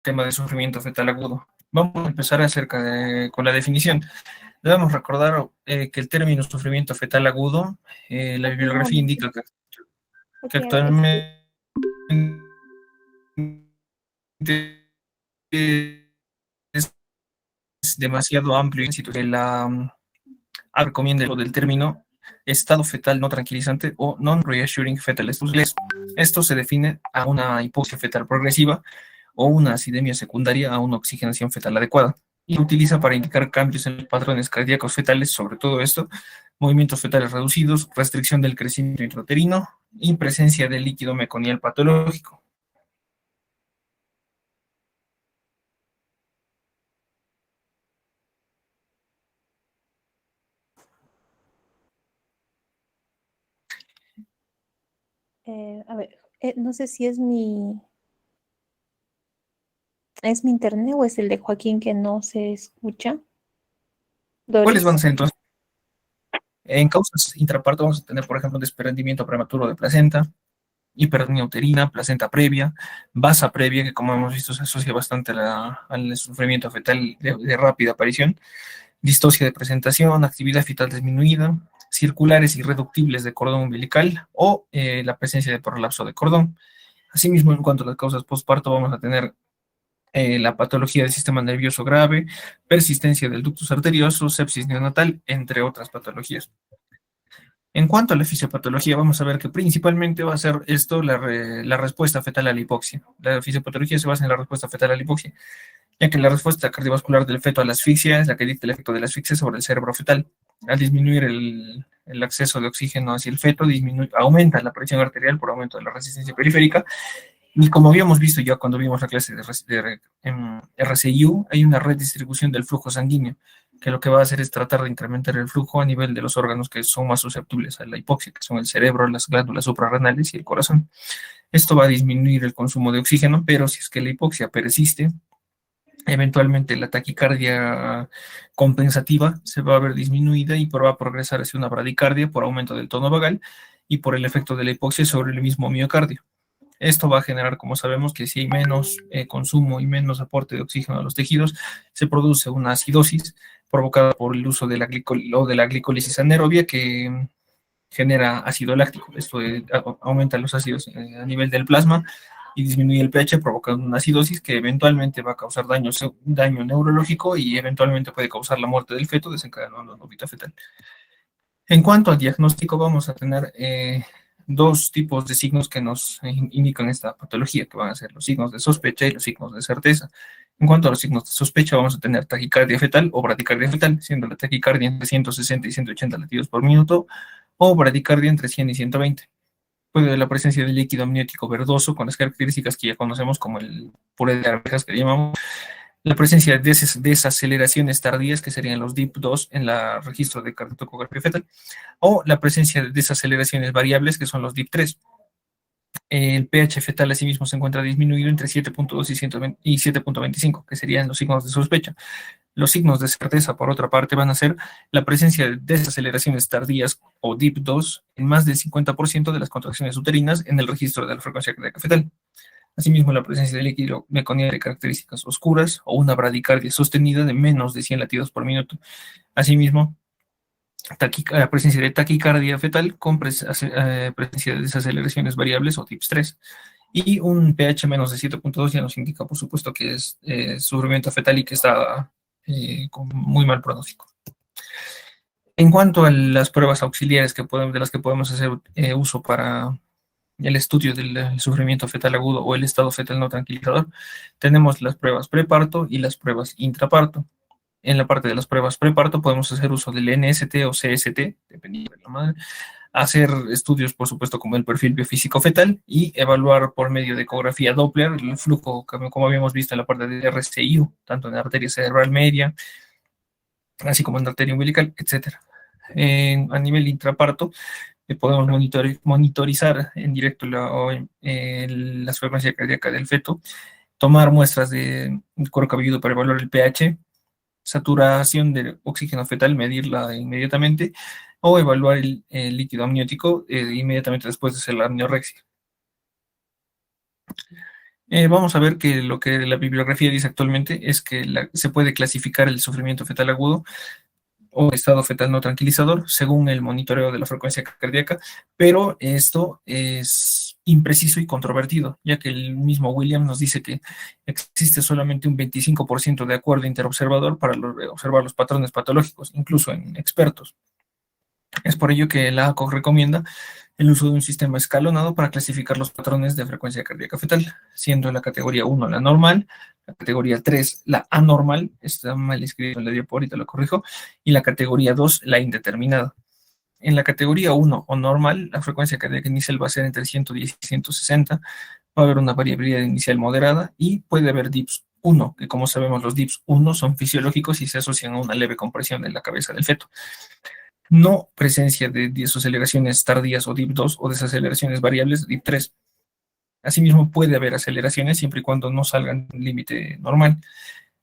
tema de sufrimiento fetal agudo. Vamos a empezar con la definición. Debemos recordar que el término sufrimiento fetal agudo, la bibliografía indica que actualmente es demasiado amplio. Recomienda lo del término estado fetal no tranquilizante o non-reassuring fetal stress. Esto se define a una hipoxia fetal progresiva o una acidemia secundaria a una oxigenación fetal adecuada, y se utiliza para indicar cambios en los patrones cardíacos fetales, sobre todo esto, movimientos fetales reducidos, restricción del crecimiento intrauterino y presencia de líquido meconial patológico. A ver, no sé si es mi internet o es el de Joaquín que no se escucha. ¿Cuáles van a Doris. ser entonces? En causas intraparto vamos a tener, por ejemplo, desprendimiento prematuro de placenta, hipertonía uterina, placenta previa, basa previa, que como hemos visto se asocia bastante al sufrimiento fetal de rápida aparición, distocia de presentación, actividad fetal disminuida, circulares irreductibles de cordón umbilical o la presencia de prolapso de cordón. Asimismo, en cuanto a las causas postparto, vamos a tener la patología del sistema nervioso grave, persistencia del ductus arterioso, sepsis neonatal, entre otras patologías. En cuanto a la fisiopatología, vamos a ver que principalmente va a ser esto la respuesta fetal a la hipoxia. La fisiopatología se basa en la respuesta fetal a la hipoxia, ya que la respuesta cardiovascular del feto a la asfixia es la que dicta el efecto de la asfixia sobre el cerebro fetal. Al disminuir el acceso de oxígeno hacia el feto, aumenta la presión arterial por aumento de la resistencia periférica. Y como habíamos visto ya cuando vimos la clase de RCIU, hay una redistribución del flujo sanguíneo, que lo que va a hacer es tratar de incrementar el flujo a nivel de los órganos que son más susceptibles a la hipoxia, que son el cerebro, las glándulas suprarrenales y el corazón. Esto va a disminuir el consumo de oxígeno, pero si es que la hipoxia persiste, eventualmente la taquicardia compensativa se va a ver disminuida y va a progresar hacia una bradicardia por aumento del tono vagal y por el efecto de la hipoxia sobre el mismo miocardio. Esto va a generar, como sabemos, que si hay menos consumo y menos aporte de oxígeno a los tejidos, se produce una acidosis provocada por el uso de la glicólisis anaerobia que genera ácido láctico. Esto aumenta los ácidos a nivel del plasma y disminuye el pH, provocando una acidosis que eventualmente va a causar daño neurológico y eventualmente puede causar la muerte del feto, desencadenando una órbita fetal. En cuanto al diagnóstico, vamos a tener dos tipos de signos que nos indican esta patología, que van a ser los signos de sospecha y los signos de certeza. En cuanto a los signos de sospecha, vamos a tener taquicardia fetal o bradicardia fetal, siendo la taquicardia entre 160 y 180 latidos por minuto, o bradicardia entre 100 y 120. Puede haber la presencia de líquido amniótico verdoso con las características que ya conocemos como el puré de arvejas que llamamos, la presencia de desaceleraciones tardías, que serían los DIP2 en el registro de cardiotocografía fetal, o la presencia de desaceleraciones variables, que son los DIP3. El pH fetal asimismo se encuentra disminuido entre 7.2 y 7.25, que serían los signos de sospecha. Los signos de certeza, por otra parte, van a ser la presencia de desaceleraciones tardías o DIP2 en más del 50% de las contracciones uterinas en el registro de la frecuencia cardíaca fetal. Asimismo, la presencia de líquido meconial de características oscuras o una bradicardia sostenida de menos de 100 latidos por minuto. Asimismo, la presencia de taquicardia fetal con presencia de desaceleraciones variables o tips 3. Y un pH menos de 7.2 ya nos indica, por supuesto, que es sufrimiento fetal y que está con muy mal pronóstico. En cuanto a las pruebas auxiliares de las que podemos hacer uso para el estudio del sufrimiento fetal agudo o el estado fetal no tranquilizador, tenemos las pruebas preparto y las pruebas intraparto. En la parte de las pruebas preparto podemos hacer uso del NST o CST, dependiendo de la madre, hacer estudios, por supuesto, como el perfil biofísico fetal y evaluar por medio de ecografía Doppler el flujo, como habíamos visto en la parte de RCIU, tanto en la arteria cerebral media, así como en la arteria umbilical, etc. A nivel intraparto, podemos monitorizar en directo la frecuencia cardíaca del feto, tomar muestras de cuero cabelludo para evaluar el pH, saturación de oxígeno fetal, medirla inmediatamente, o evaluar el líquido amniótico inmediatamente después de hacer la amniorexia. Vamos a ver que lo que la bibliografía dice actualmente es que se puede clasificar el sufrimiento fetal agudo o estado fetal no tranquilizador según el monitoreo de la frecuencia cardíaca, pero esto es impreciso y controvertido, ya que el mismo Williams nos dice que existe solamente un 25% de acuerdo interobservador para observar los patrones patológicos, incluso en expertos. Es por ello que la ACOG recomienda el uso de un sistema escalonado para clasificar los patrones de frecuencia cardíaca fetal, siendo la categoría 1 la normal, la categoría 3 la anormal, está mal escrito en la diapo, ahorita lo corrijo, y la categoría 2 la indeterminada. En la categoría 1 o normal, la frecuencia cardíaca inicial va a ser entre 110 y 160, va a haber una variabilidad inicial moderada y puede haber dips 1, que como sabemos los dips 1 son fisiológicos y se asocian a una leve compresión en la cabeza del feto. No presencia de desaceleraciones tardías o DIP 2 o desaceleraciones variables DIP 3. Asimismo, puede haber aceleraciones siempre y cuando no salgan del límite normal.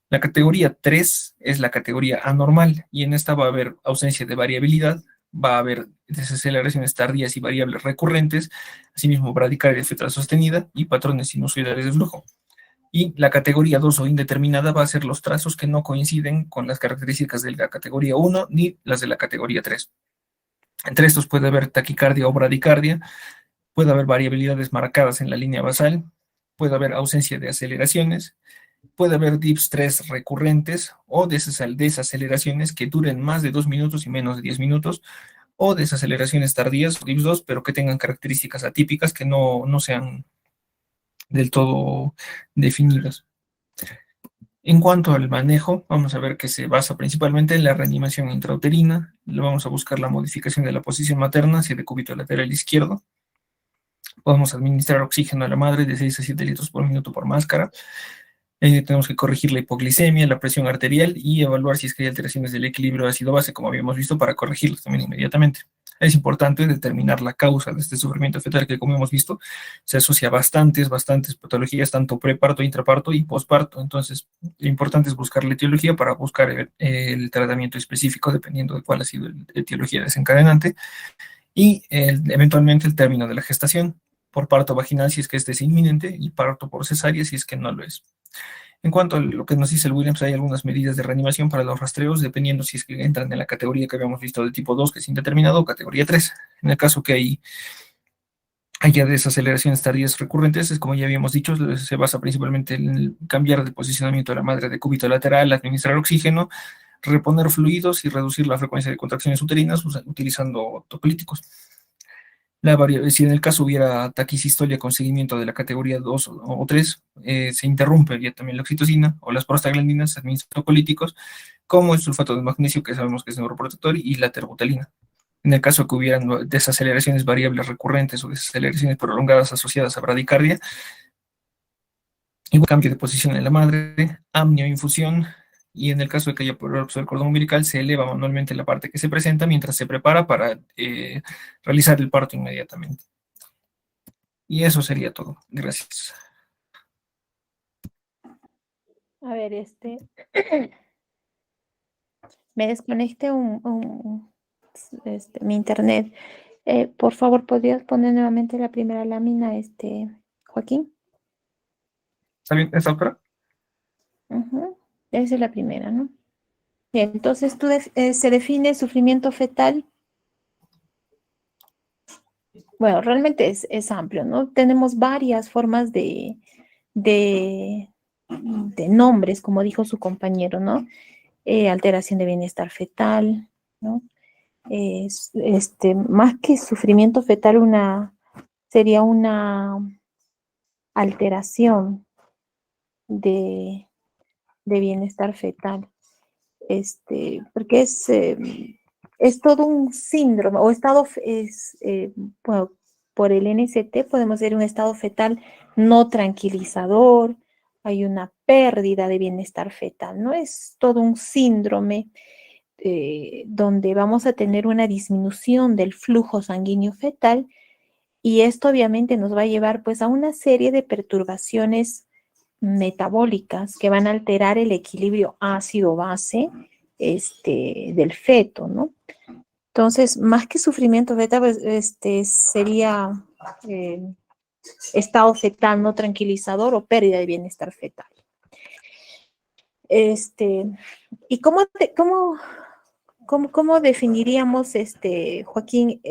La categoría 3 es la categoría anormal y en esta va a haber ausencia de variabilidad, va a haber desaceleraciones tardías y variables recurrentes, asimismo bradicardia fetal sostenida y patrones sinusoidales de flujo. Y la categoría 2 o indeterminada va a ser los trazos que no coinciden con las características de la categoría 1 ni las de la categoría 3. Entre estos puede haber taquicardia o bradicardia, puede haber variabilidades marcadas en la línea basal, puede haber ausencia de aceleraciones, puede haber dips 3 recurrentes o desaceleraciones que duren más de 2 minutos y menos de 10 minutos, o desaceleraciones tardías, dips 2, pero que tengan características atípicas que no sean del todo definidas. En cuanto al manejo, vamos a ver que se basa principalmente en la reanimación intrauterina. Vamos a buscar la modificación de la posición materna hacia decúbito lateral izquierdo. Podemos administrar oxígeno a la madre de 6 a 7 litros por minuto por máscara. Tenemos que corregir la hipoglicemia, la presión arterial y evaluar si es que hay alteraciones del equilibrio ácido-base, como habíamos visto, para corregirlos también inmediatamente. Es importante determinar la causa de este sufrimiento fetal que, como hemos visto, se asocia a bastantes patologías, tanto preparto, intraparto y posparto. Entonces, lo importante es buscar la etiología para buscar el tratamiento específico dependiendo de cuál ha sido la etiología desencadenante y eventualmente el término de la gestación por parto vaginal si es que este es inminente y parto por cesárea si es que no lo es. En cuanto a lo que nos dice el Williams, hay algunas medidas de reanimación para los rastreos, dependiendo si es que entran en la categoría que habíamos visto de tipo 2, que es indeterminado, o categoría 3. En el caso que haya desaceleraciones tardías recurrentes, es como ya habíamos dicho, se basa principalmente en cambiar de posicionamiento de la madre de cúbito lateral, administrar oxígeno, reponer fluidos y reducir la frecuencia de contracciones uterinas utilizando toclíticos. Si en el caso hubiera taquisistolia con seguimiento de la categoría 2 o 3, se interrumpe ya también la oxitocina o las prostaglandinas, se administran toclíticos, como el sulfato de magnesio, que sabemos que es neuroprotector, y la terbutalina. En el caso que hubieran desaceleraciones variables recurrentes o desaceleraciones prolongadas asociadas a bradicardia, igual cambio de posición en la madre, amnioinfusión, y en el caso de que haya prolapso del cordón umbilical, se eleva manualmente la parte que se presenta mientras se prepara para realizar el parto inmediatamente. Y eso sería todo. Gracias. A ver, me desconecté mi internet. Por favor, ¿podrías poner nuevamente la primera lámina, Joaquín? ¿Está bien esta otra? Esa es la primera, ¿no? Bien, entonces se define sufrimiento fetal. Bueno, realmente es amplio, ¿no? Tenemos varias formas de nombres, como dijo su compañero, ¿no? Alteración de bienestar fetal, ¿no? Más que sufrimiento fetal, sería una alteración de bienestar fetal, porque es todo un síndrome o estado, bueno, por el NST podemos ver un estado fetal no tranquilizador, hay una pérdida de bienestar fetal, ¿no? Es todo un síndrome donde vamos a tener una disminución del flujo sanguíneo fetal y esto obviamente nos va a llevar pues a una serie de perturbaciones metabólicas que van a alterar el equilibrio ácido-base del feto, ¿no? Entonces, más que sufrimiento fetal, pues, sería estado fetal no tranquilizador o pérdida de bienestar fetal. ¿Y cómo definiríamos, Joaquín,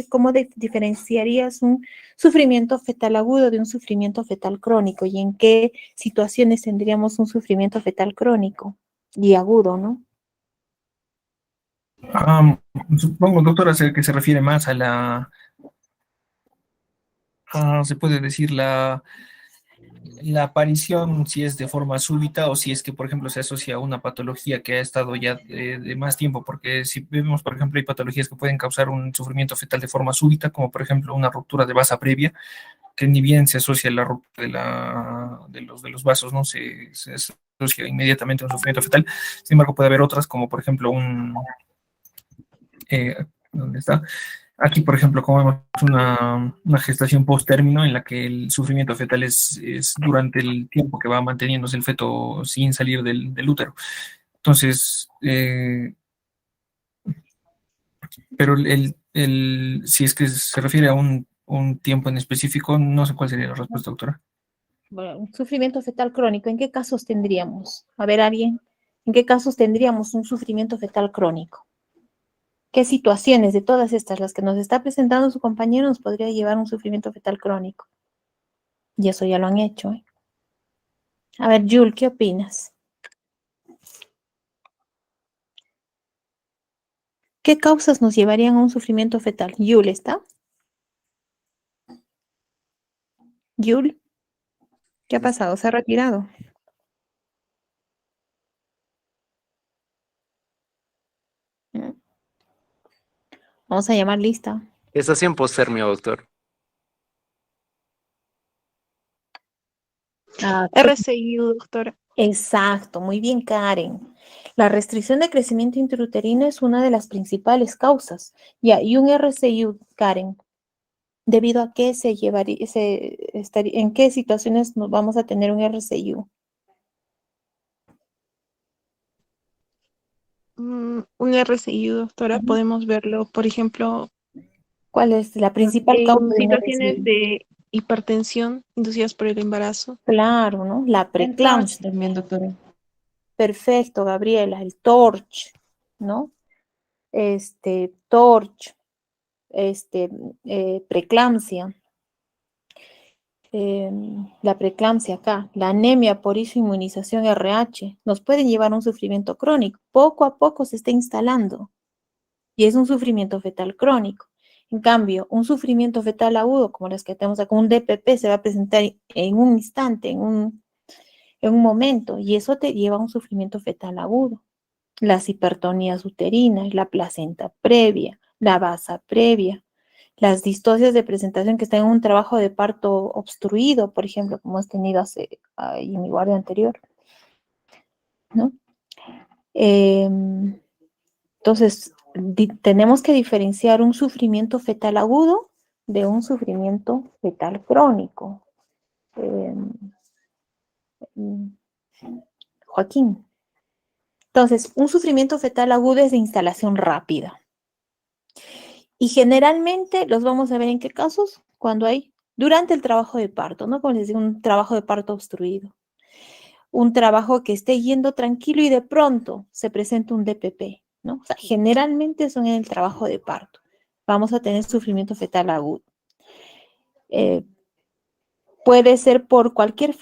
cómo diferenciarías un sufrimiento fetal agudo de un sufrimiento fetal crónico? ¿Y en qué situaciones tendríamos un sufrimiento fetal crónico y agudo, no? Supongo, doctora, que se refiere más a se puede decir la aparición, si es de forma súbita o si es que, por ejemplo, se asocia a una patología que ha estado ya de más tiempo, porque si vemos, por ejemplo, hay patologías que pueden causar un sufrimiento fetal de forma súbita, como por ejemplo una ruptura de vasa previa, que ni bien se asocia a la ruptura de los vasos, ¿no? Se asocia inmediatamente a un sufrimiento fetal. Sin embargo, puede haber otras, como por ejemplo ¿dónde está? Aquí, por ejemplo, como vemos una gestación post-término en la que el sufrimiento fetal es durante el tiempo que va manteniéndose el feto sin salir del útero. Entonces, pero si es que se refiere a un tiempo en específico, no sé cuál sería la respuesta, doctora. Bueno, un sufrimiento fetal crónico, ¿en qué casos tendríamos? A ver, alguien, ¿en qué casos tendríamos un sufrimiento fetal crónico? ¿Qué situaciones de todas estas, las que nos está presentando su compañero, nos podría llevar a un sufrimiento fetal crónico? Y eso ya lo han hecho, ¿eh? A ver, Jules, ¿qué opinas? ¿Qué causas nos llevarían a un sufrimiento fetal? Jules, ¿está? Jules, ¿qué ha pasado? ¿Se ha retirado? ¿Mm? Vamos a llamar lista. Está en postermio, doctor. RCIU, doctora. Exacto, muy bien, Karen. La restricción de crecimiento intrauterino es una de las principales causas. Ya, y un RCIU, Karen, ¿debido a qué se llevaría, en qué situaciones nos vamos a tener un RCIU? Un RCIU, doctora, Ujú. podemos verlo, por ejemplo, ¿Cuál es la principal causa en de un situaciones RCIU? de hipertensión inducidas por el embarazo. Claro, ¿no? La En TORCH preeclampsia. también, doctora. Perfecto, Gabriela, el TORCH, ¿no? TORCH, preeclampsia, la preeclampsia acá, la anemia por isoinmunización RH, nos pueden llevar a un sufrimiento crónico. Poco a poco se está instalando y es un sufrimiento fetal crónico. En cambio, un sufrimiento fetal agudo, como los que tenemos acá, un DPP, se va a presentar en un instante, en un momento, y eso te lleva a un sufrimiento fetal agudo. Las hipertonías uterinas, la placenta previa, la basa previa, las distocias de presentación que están en un trabajo de parto obstruido, por ejemplo, como hemos tenido en mi guardia anterior, ¿no? Entonces, tenemos que diferenciar un sufrimiento fetal agudo de un sufrimiento fetal crónico. Joaquín. Entonces, un sufrimiento fetal agudo es de instalación rápida. Y generalmente los vamos a ver en qué casos, cuando hay, durante el trabajo de parto, ¿no? Como les digo, un trabajo de parto obstruido. Un trabajo que esté yendo tranquilo y de pronto se presenta un DPP, ¿no? O sea, generalmente son en el trabajo de parto. Vamos a tener sufrimiento fetal agudo. Puede ser por cualquier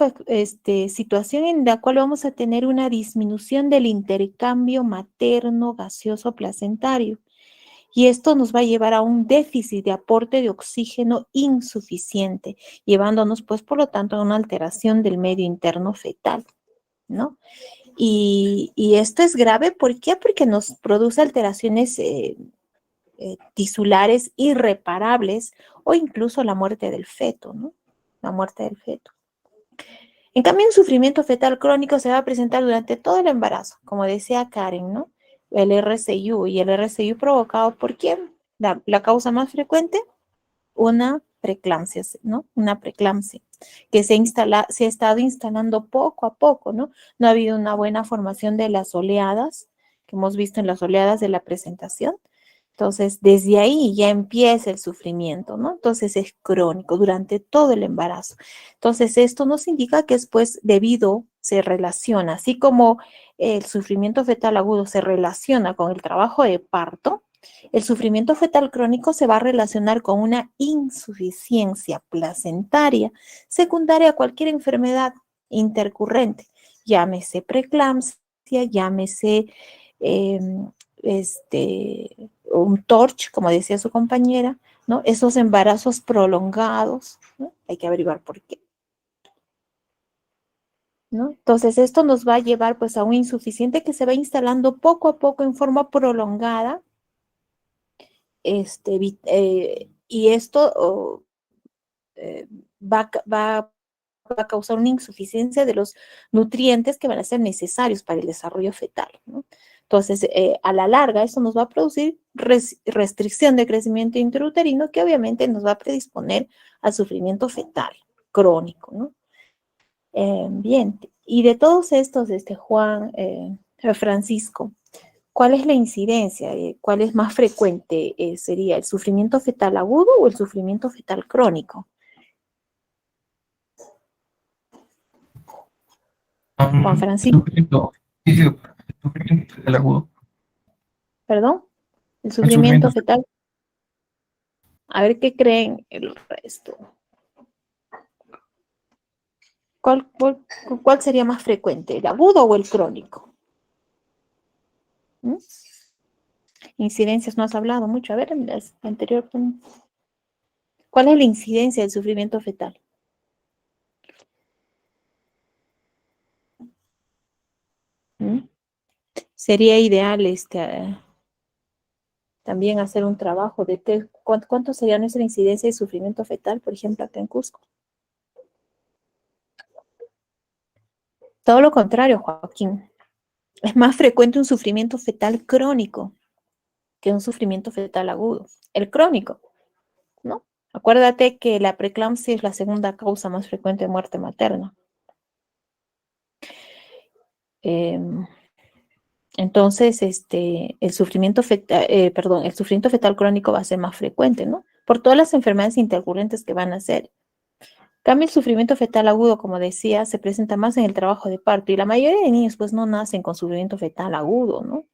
situación en la cual vamos a tener una disminución del intercambio materno gaseoso placentario. Y esto nos va a llevar a un déficit de aporte de oxígeno insuficiente, llevándonos, pues, por lo tanto, a una alteración del medio interno fetal, ¿no? Y esto es grave, ¿por qué? Porque nos produce alteraciones tisulares irreparables o incluso la muerte del feto, ¿no? La muerte del feto. En cambio, un sufrimiento fetal crónico se va a presentar durante todo el embarazo, como decía Karen, ¿no? El RCIU, y el RCIU provocado por quién? La causa más frecuente, una preeclampsia, ¿no? Una preeclampsia que se ha estado instalando poco a poco, ¿no? No ha habido una buena formación de las oleadas, que hemos visto en las oleadas de la presentación. Entonces, desde ahí ya empieza el sufrimiento, ¿no? Entonces, es crónico durante todo el embarazo. Entonces, esto nos indica que después, debido, se relaciona, así como el sufrimiento fetal agudo se relaciona con el trabajo de parto, el sufrimiento fetal crónico se va a relacionar con una insuficiencia placentaria secundaria a cualquier enfermedad intercurrente, llámese preeclampsia, llámese eh, un TORCH, como decía su compañera, ¿no? Esos embarazos prolongados, ¿no? Hay que averiguar por qué, ¿no? Entonces, esto nos va a llevar pues a un insuficiente que se va instalando poco a poco en forma prolongada, y esto va a causar una insuficiencia de los nutrientes que van a ser necesarios para el desarrollo fetal, ¿no? Entonces, a la larga, eso nos va a producir restricción de crecimiento intrauterino que obviamente nos va a predisponer al sufrimiento fetal crónico, ¿no? Bien, y de todos estos, Juan, Francisco, ¿cuál es la incidencia? ¿Cuál es más frecuente? ¿Sería el sufrimiento fetal agudo o el sufrimiento fetal crónico? Juan Francisco, Sufrimiento, sí, sí, sufrimiento fetal agudo. perdón, el El sufrimiento sufrimiento fetal. A ver qué creen el resto. ¿Cuál sería más frecuente, el agudo o el crónico? ¿Mm? Incidencias no has hablado mucho. A ver, en la anterior. ¿Cuál es la incidencia del sufrimiento fetal? ¿Mm? Sería ideal también hacer un trabajo de cuánto sería nuestra incidencia de sufrimiento fetal, por ejemplo, acá en Cusco. Todo lo contrario, Joaquín. Es más frecuente un sufrimiento fetal crónico que un sufrimiento fetal agudo. El crónico, ¿no? Acuérdate que la preeclampsia es la segunda causa más frecuente de muerte materna. Entonces, el sufrimiento fetal crónico va a ser más frecuente, ¿no? Por todas las enfermedades intercurrentes que van a hacer. En cambio, el sufrimiento fetal agudo, como decía, se presenta más en el trabajo de parto y la mayoría de niños pues no nacen con sufrimiento fetal agudo, ¿no?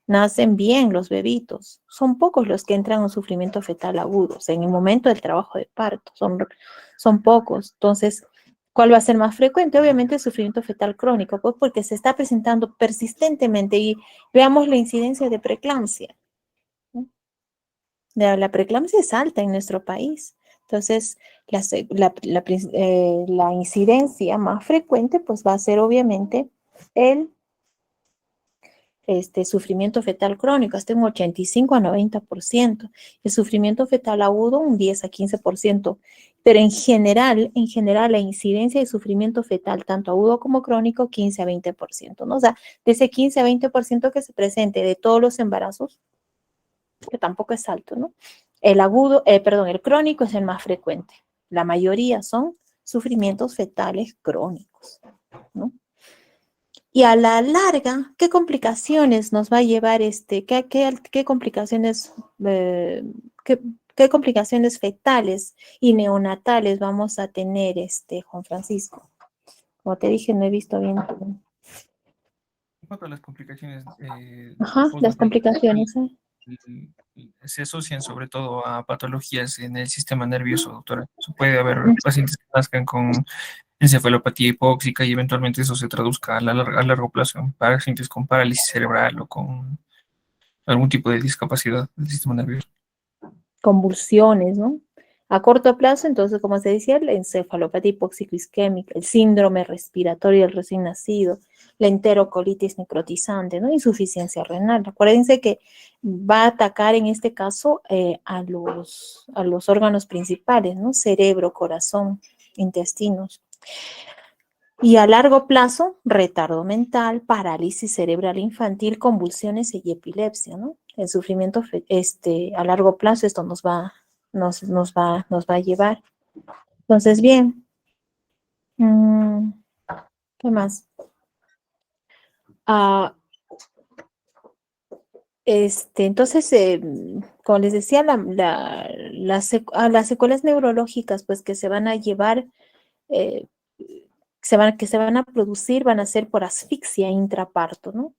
Nacen bien los bebitos. Son pocos los que entran en sufrimiento fetal agudo, o sea, en el momento del trabajo de parto, son pocos. Entonces, ¿cuál va a ser más frecuente? Obviamente el sufrimiento fetal crónico, pues porque se está presentando persistentemente y veamos la incidencia de preeclampsia, ¿no? La preeclampsia es alta en nuestro país. Entonces, la incidencia más frecuente pues va a ser obviamente el sufrimiento fetal crónico, hasta un 85 a 90%. El sufrimiento fetal agudo, un 10 a 15%. Pero en general, la incidencia de sufrimiento fetal, tanto agudo como crónico, 15 a 20%, ¿no? O sea, de ese 15 a 20% que se presente de todos los embarazos, que tampoco es alto, ¿no? El crónico es el más frecuente. La mayoría son sufrimientos fetales crónicos, ¿no? Y a la larga, ¿qué complicaciones nos va a llevar qué complicaciones, qué complicaciones fetales y neonatales vamos a tener, Juan Francisco? Como te dije, no he visto bien En cuanto a las complicaciones Ajá, las complicaciones, ¿eh? se asocian sobre todo a patologías en el sistema nervioso, doctora. Puede haber pacientes que nazcan con encefalopatía hipóxica y eventualmente eso se traduzca a largo plazo en pacientes con parálisis cerebral o con algún tipo de discapacidad del sistema nervioso. Convulsiones, ¿no? A corto plazo, entonces, como se decía, la encefalopatía hipóxico-isquémica, el síndrome respiratorio del recién nacido, la enterocolitis necrotizante, ¿no? Insuficiencia renal. Acuérdense que va a atacar en este caso a los órganos principales, ¿no? Cerebro, corazón, intestinos. Y a largo plazo, retardo mental, parálisis cerebral infantil, convulsiones y epilepsia, ¿no? El sufrimiento a largo plazo, esto nos va a llevar. Entonces, bien, ¿qué más? Ah, Entonces, como les decía, las secuelas neurológicas, pues que se van a llevar, eh, que se van a producir, van a ser por asfixia intraparto, ¿no?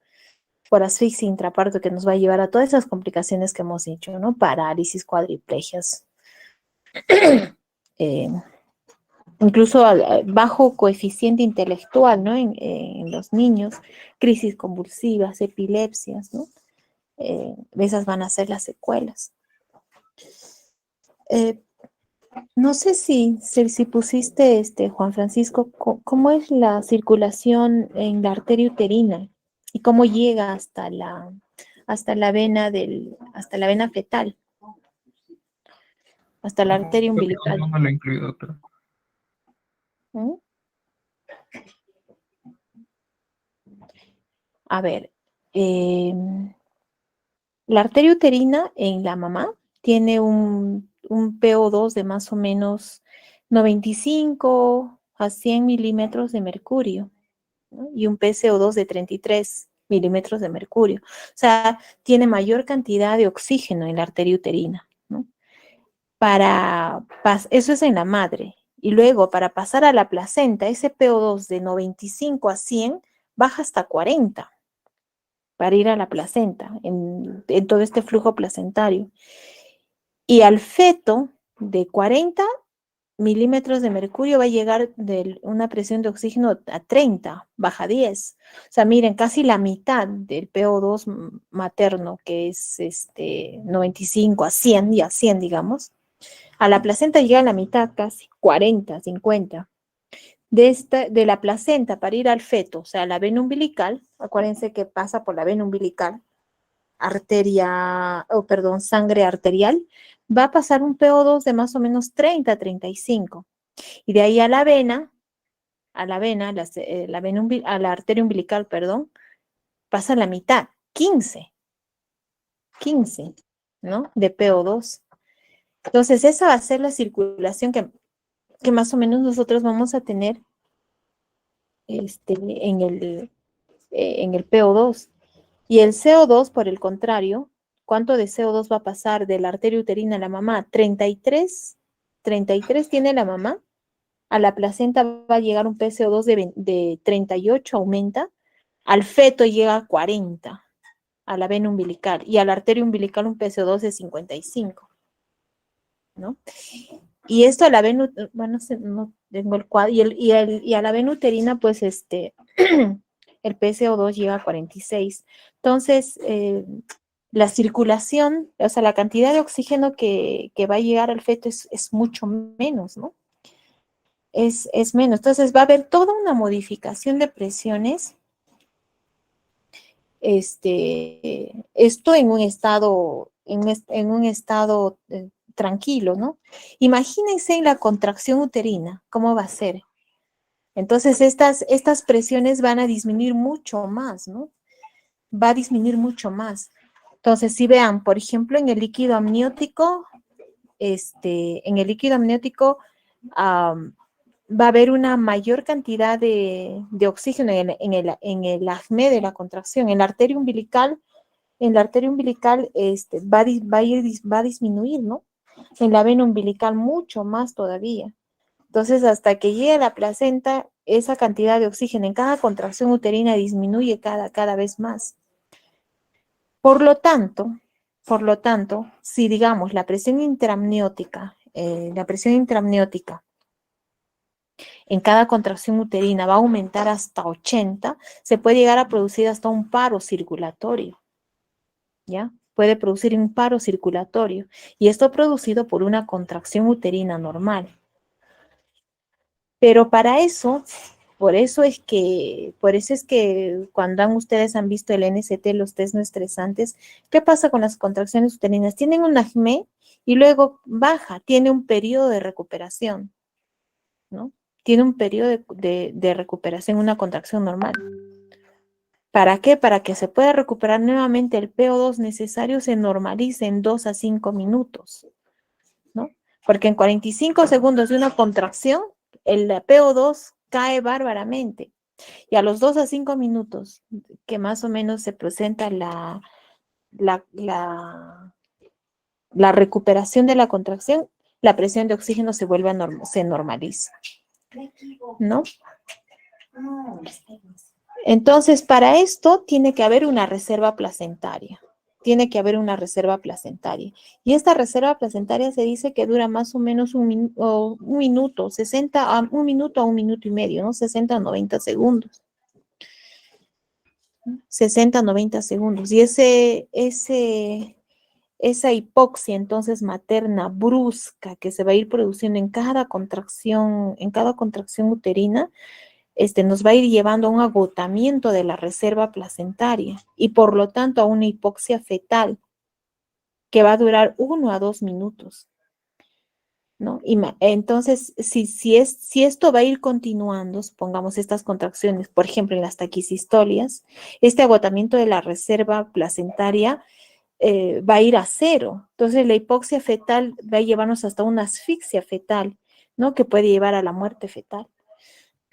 Por asfixia intraparto, que nos va a llevar a todas esas complicaciones que hemos dicho, ¿no? Parálisis, cuadriplegias, eh, incluso bajo coeficiente intelectual, ¿no? En los niños, crisis convulsivas, epilepsias, ¿no? Esas van a ser las secuelas. No sé si pusiste, Juan Francisco, cómo es la circulación en la arteria uterina y cómo llega hasta la vena hasta la vena fetal, hasta la arteria Creo que umbilical. no lo he incluido, doctora. ¿Mm? A ver, la arteria uterina en la mamá tiene un PO2 de más o menos 95 a 100 milímetros de mercurio, ¿no? Y un PCO2 de 33 milímetros de mercurio. O sea, tiene mayor cantidad de oxígeno en la arteria uterina, ¿no? Eso es en la madre. Y luego, para pasar a la placenta, ese PO2 de 95 a 100 baja hasta 40 para ir a la placenta, en todo este flujo placentario. Y al feto de 40 milímetros de mercurio va a llegar de una presión de oxígeno a 30, baja 10. O sea, miren, casi la mitad del PO2 materno, que es 95 a 100, y a 100, digamos. A la placenta llega a la mitad, casi 40, 50. De la placenta para ir al feto, o sea, la vena umbilical, acuérdense que pasa por la vena umbilical, sangre arterial, va a pasar un PO2 de más o menos 30 a 35. Y de ahí a la vena, a la arteria umbilical, perdón, pasa la mitad, 15, ¿no? De PO2. Entonces, esa va a ser la circulación que más o menos nosotros vamos a tener en el PO2. Y el CO2, por el contrario, ¿cuánto de CO2 va a pasar de la arteria uterina a la mamá? 33 tiene la mamá. A la placenta va a llegar un PCO2 de 38, aumenta. Al feto llega a 40, a la vena umbilical. Y a la arteria umbilical un PCO2 de 55, ¿no? Y esto a la vena, bueno, no tengo el cuadro, y a la vena uterina, pues el PCO2 llega a 46. Entonces, la circulación, o sea, la cantidad de oxígeno que va a llegar al feto es mucho menos, ¿no? Es menos. Entonces, va a haber toda una modificación de presiones. Esto en un estado, tranquilo, ¿no? Imagínense en la contracción uterina, ¿cómo va a ser? Entonces, estas presiones van a disminuir mucho más, ¿no? Va a disminuir mucho más. Entonces, si vean, por ejemplo, en el líquido amniótico, va a haber una mayor cantidad de oxígeno en el acné de la contracción. En la arteria umbilical, va a disminuir, ¿no? En la vena umbilical mucho más todavía. Entonces, hasta que llegue a la placenta, esa cantidad de oxígeno en cada contracción uterina disminuye cada vez más. Por lo tanto, si digamos la presión intramniótica en cada contracción uterina va a aumentar hasta 80, se puede llegar a producir hasta un paro circulatorio, ¿ya? Puede producir un paro circulatorio, y esto producido por una contracción uterina normal. Pero para eso, por eso es que cuando ustedes han visto el NST, los test no estresantes, ¿qué pasa con las contracciones uterinas? Tienen un acné y luego baja, tiene un periodo de recuperación, ¿no? Tiene un periodo de recuperación, una contracción normal. ¿Para qué? Para que se pueda recuperar nuevamente el PO2 necesario, se normalice en 2 a 5 minutos, ¿no? Porque en 45 segundos de una contracción, el PO2 cae bárbaramente. Y a los 2 a 5 minutos, que más o menos se presenta la recuperación de la contracción, la presión de oxígeno se vuelve se normaliza, ¿no? Entonces, para esto tiene que haber una reserva placentaria. Tiene que haber una reserva placentaria. Y esta reserva placentaria se dice que dura más o menos un minuto, un minuto a un minuto y medio, ¿no? 60 a 90 segundos. 60 a 90 segundos. Y esa hipoxia entonces materna brusca que se va a ir produciendo en cada contracción uterina, nos va a ir llevando a un agotamiento de la reserva placentaria y por lo tanto a una hipoxia fetal que va a durar 1 a 2 minutos, ¿no? Entonces, si esto va a ir continuando, supongamos estas contracciones, por ejemplo, en las taquicistolias, este agotamiento de la reserva placentaria va a ir a cero. Entonces, la hipoxia fetal va a llevarnos hasta una asfixia fetal, ¿no? Que puede llevar a la muerte fetal.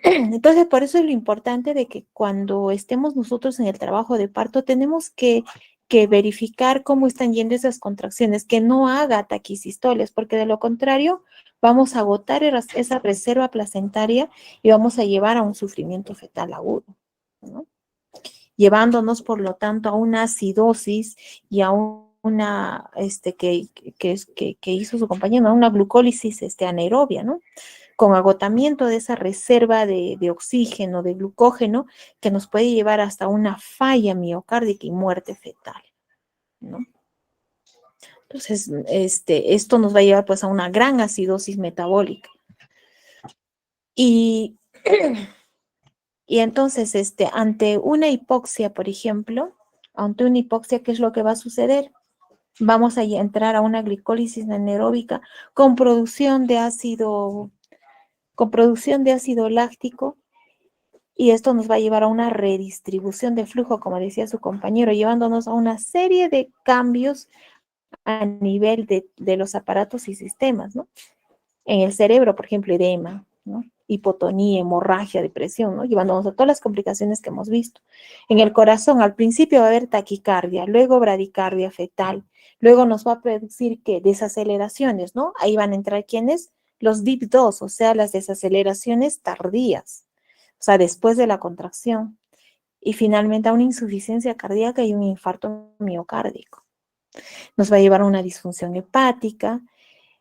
Entonces, por eso es lo importante de que cuando estemos nosotros en el trabajo de parto, tenemos que verificar cómo están yendo esas contracciones, que no haga taquicistolias, porque de lo contrario vamos a agotar esa reserva placentaria y vamos a llevar a un sufrimiento fetal agudo, ¿no? Llevándonos, por lo tanto, a una acidosis y a una, que hizo su compañero, una glucólisis anaerobia, ¿no? Con agotamiento de esa reserva de oxígeno, de glucógeno, que nos puede llevar hasta una falla miocárdica y muerte fetal, ¿no? Entonces, esto nos va a llevar pues a una gran acidosis metabólica. Y entonces, ante una hipoxia, por ejemplo, ¿qué es lo que va a suceder? Vamos a entrar a una glicólisis anaeróbica con producción de ácido láctico, y esto nos va a llevar a una redistribución de flujo, como decía su compañero, llevándonos a una serie de cambios a nivel de los aparatos y sistemas, ¿no? En el cerebro, por ejemplo, edema, ¿no? Hipotonía, hemorragia, depresión, ¿no? Llevándonos a todas las complicaciones que hemos visto. En el corazón, al principio va a haber taquicardia, luego bradicardia fetal, luego nos va a producir que desaceleraciones, ¿no? Ahí van a entrar ¿quiénes? Los DIP2, o sea, las desaceleraciones tardías, o sea, después de la contracción. Y finalmente a una insuficiencia cardíaca y un infarto miocárdico. Nos va a llevar a una disfunción hepática,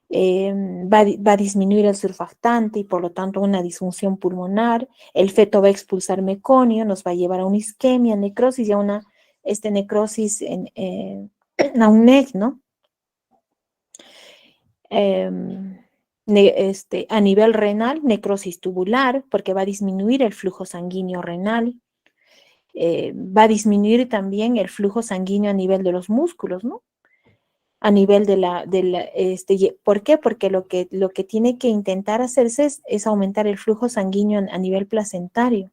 va a disminuir el surfactante y por lo tanto una disfunción pulmonar. El feto va a expulsar meconio, nos va a llevar a una isquemia, necrosis y a una necrosis a un NEC, ¿no? A nivel renal, necrosis tubular, porque va a disminuir el flujo sanguíneo renal. Va a disminuir también el flujo sanguíneo a nivel de los músculos, ¿no? A nivel ¿por qué? Porque lo que tiene que intentar hacerse es aumentar el flujo sanguíneo a nivel placentario,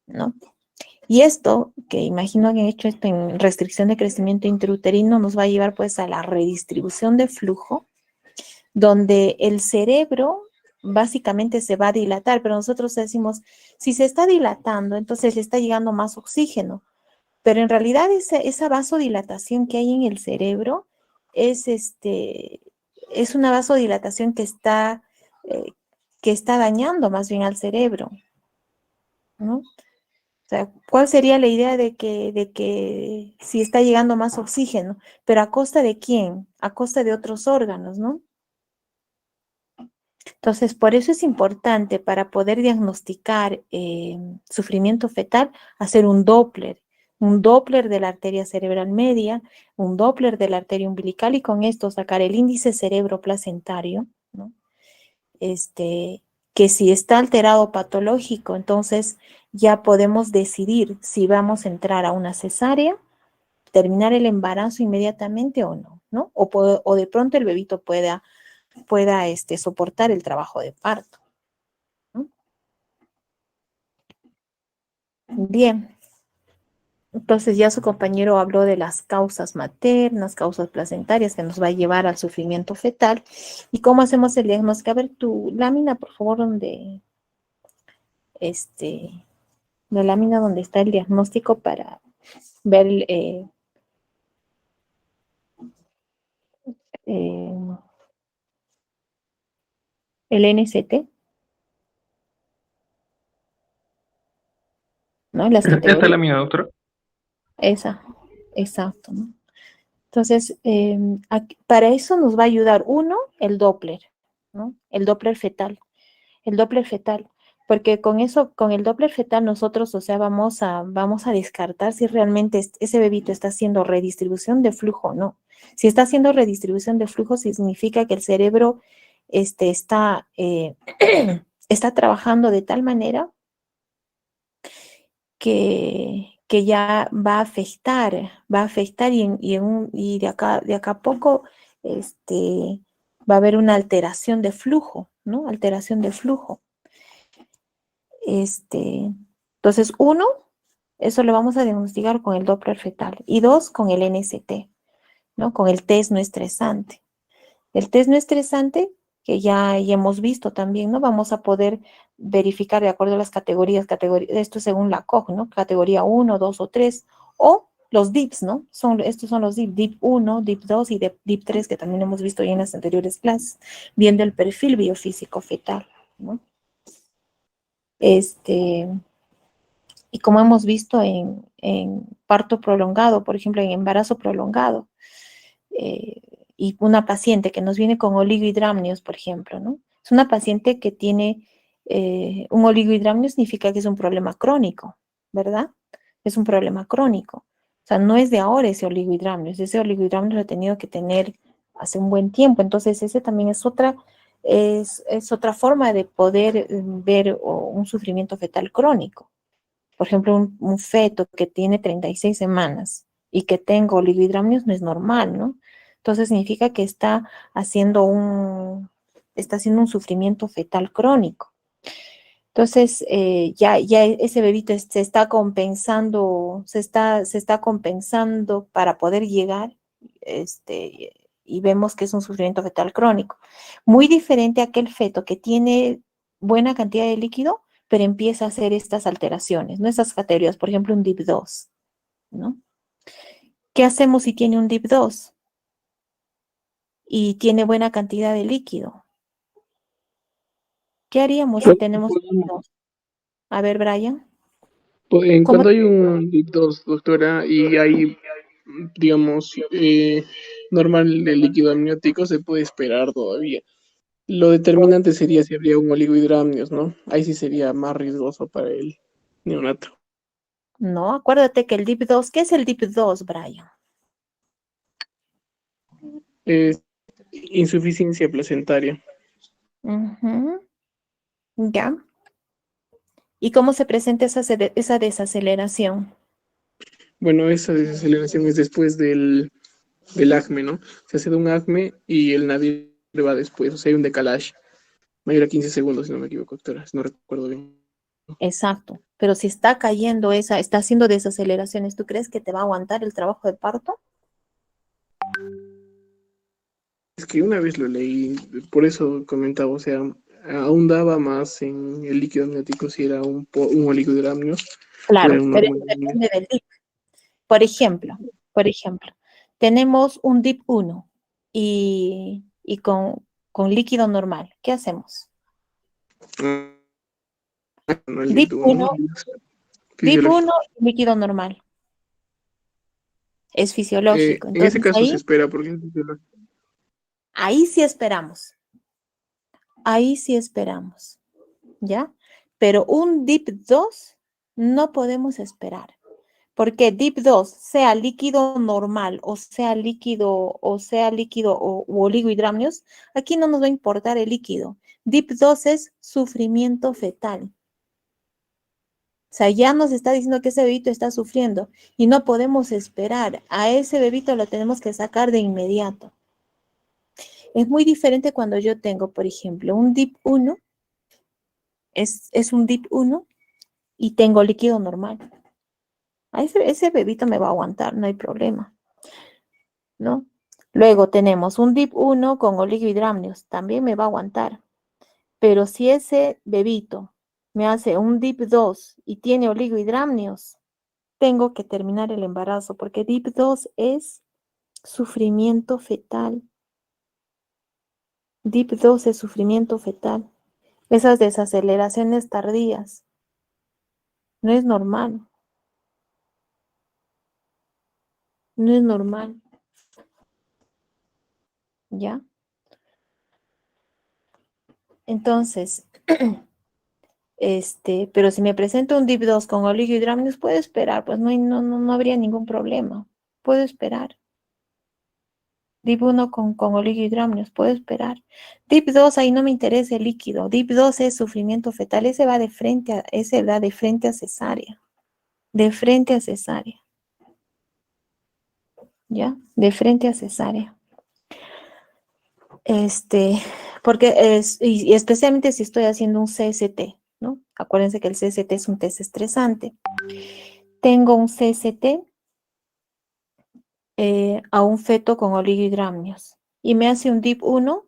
¿no? Y esto, que imagino que han hecho esto en restricción de crecimiento intrauterino, nos va a llevar pues a la redistribución de flujo, donde el cerebro básicamente se va a dilatar, pero nosotros decimos, si se está dilatando, entonces le está llegando más oxígeno, pero en realidad esa vasodilatación que hay en el cerebro es una vasodilatación que está dañando más bien al cerebro, ¿no? O sea, ¿cuál sería la idea de que si está llegando más oxígeno? Pero ¿a costa de quién? A costa de otros órganos, ¿no? Entonces, por eso es importante para poder diagnosticar sufrimiento fetal, hacer un Doppler de la arteria cerebral media, un Doppler de la arteria umbilical y con esto sacar el índice cerebro-placentario, ¿no? Que si está alterado patológico, entonces ya podemos decidir si vamos a entrar a una cesárea, terminar el embarazo inmediatamente o no, ¿no? O de pronto el bebito pueda soportar el trabajo de parto, ¿no? Bien, entonces ya su compañero habló de las causas maternas, causas placentarias que nos va a llevar al sufrimiento fetal. ¿Y cómo hacemos el diagnóstico? A ver, tu lámina, por favor, la lámina donde está el diagnóstico para ver eh, el NCT, ¿no? Las Esta es categorías. la mía, doctora. Esa, exacto, ¿no? Entonces, para eso nos va a ayudar uno, el Doppler, ¿no? El Doppler fetal. El Doppler fetal. Porque con eso, con el Doppler fetal nosotros, o sea, vamos a descartar si realmente ese bebito está haciendo redistribución de flujo o no. Si está haciendo redistribución de flujo, significa que el cerebro está trabajando de tal manera que ya va a afectar y de acá a poco va a haber una alteración de flujo, ¿no? Alteración de flujo. Entonces, uno, eso lo vamos a diagnosticar con el Doppler fetal. Y dos, con el NST, ¿no? Con el test no estresante. El test no estresante, que ya hemos visto también, ¿no? Vamos a poder verificar de acuerdo a las categorías, esto según la COG, ¿no? Categoría 1, 2 o 3, o los DIPs, ¿no? Estos son los DIP, DIP 1, DIP 2 y DIP 3, que también hemos visto ya en las anteriores clases, viendo el perfil biofísico fetal, ¿no? Y como hemos visto en parto prolongado, por ejemplo, en embarazo prolongado, y una paciente que nos viene con oligohidramnios, por ejemplo, ¿no? Es una paciente que tiene un oligohidramnio, significa que es un problema crónico, ¿verdad? Es un problema crónico. O sea, no es de ahora ese oligohidramnio, ese oligohidramnio lo ha tenido que tener hace un buen tiempo. Entonces, ese también es otra forma de poder ver un sufrimiento fetal crónico. Por ejemplo, un feto que tiene 36 semanas y que tenga oligohidramnios no es normal, ¿no? Entonces significa que está haciendo un sufrimiento fetal crónico. Entonces, ya ese bebito se está compensando para poder llegar, y vemos que es un sufrimiento fetal crónico. Muy diferente a aquel feto que tiene buena cantidad de líquido, pero empieza a hacer estas alteraciones, ¿no? Estas categorías, por ejemplo, un DIP2, ¿no? ¿Qué hacemos si tiene un DIP2 y tiene buena cantidad de líquido? ¿Qué haríamos si tenemos un DIP2? A ver, Brian. ¿Cómo? Cuando hay un DIP2, doctora, y hay, digamos, normal el líquido amniótico, se puede esperar todavía. Lo determinante sería si habría un oligohidramnios, ¿no? Ahí sí sería más riesgoso para el neonato. No, acuérdate que el DIP2, ¿qué es el DIP2, Brian? Es insuficiencia placentaria. Ujú, ya. ¿Y cómo se presenta esa desaceleración? Bueno, esa desaceleración es después del ACME, ¿no? Se hace de un ACME y el nadir va después, o sea, hay un decalage mayor a 15 segundos, si no me equivoco, doctora, si no recuerdo bien. Exacto. Pero si está cayendo está haciendo desaceleraciones, ¿tú crees que te va a aguantar el trabajo de parto? Es que una vez lo leí, por eso comentaba, o sea, ahondaba más en el líquido amniótico si era un oligohidramnios o Claro, era un pero normal. eso depende del DIP. Por ejemplo, tenemos un DIP 1 y con líquido normal. ¿Qué hacemos? No, el DIP líquido 1, DIP fisiológico. 1, líquido normal. Es fisiológico. En ese Entonces caso se espera porque es fisiológico. ahí sí esperamos. Ahí sí esperamos. ¿Ya? Pero un DIP2 no podemos esperar. Porque DIP2, sea líquido normal o sea líquido u oligohidramnios, aquí no nos va a importar el líquido. DIP2 es sufrimiento fetal. O sea, ya nos está diciendo que ese bebito está sufriendo y no podemos esperar. A ese bebito lo tenemos que sacar de inmediato. Es muy diferente cuando yo tengo, por ejemplo, un DIP1, es un DIP1 y tengo líquido normal. A ese bebito me va a aguantar, no hay problema, ¿no? Luego tenemos un DIP1 con oligohidramnios, también me va a aguantar. Pero si ese bebito me hace un DIP2 y tiene oligohidramnios, tengo que terminar el embarazo, porque DIP2 es sufrimiento fetal. DIP2 es sufrimiento fetal. Esas desaceleraciones tardías. No es normal. No es normal. ¿Ya? Entonces, pero si me presento un DIP2 con oligohidramnios, puedo esperar, pues no habría ningún problema. Puedo esperar. DIP1 con oligohidramnios, puedo esperar. DIP2, ahí no me interesa el líquido. DIP2 es sufrimiento fetal, ese va de frente a cesárea. De frente a cesárea. ¿Ya? De frente a cesárea. Porque y especialmente si estoy haciendo un CST, ¿no? Acuérdense que el CST es un test estresante. Tengo un CST a un feto con oligohidramnios y me hace un DIP1,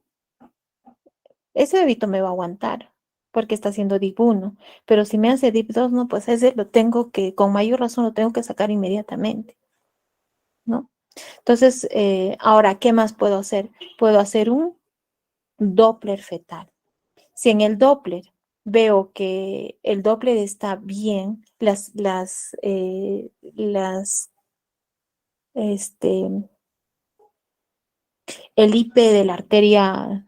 ese bebito me va a aguantar porque está haciendo DIP1, pero si me hace DIP2, no, pues ese lo tengo que, con mayor razón lo tengo que sacar inmediatamente, ¿no? Entonces, ahora, ¿qué más puedo hacer? Puedo hacer un Doppler fetal. Si en el Doppler veo que el Doppler está bien, el IP de la arteria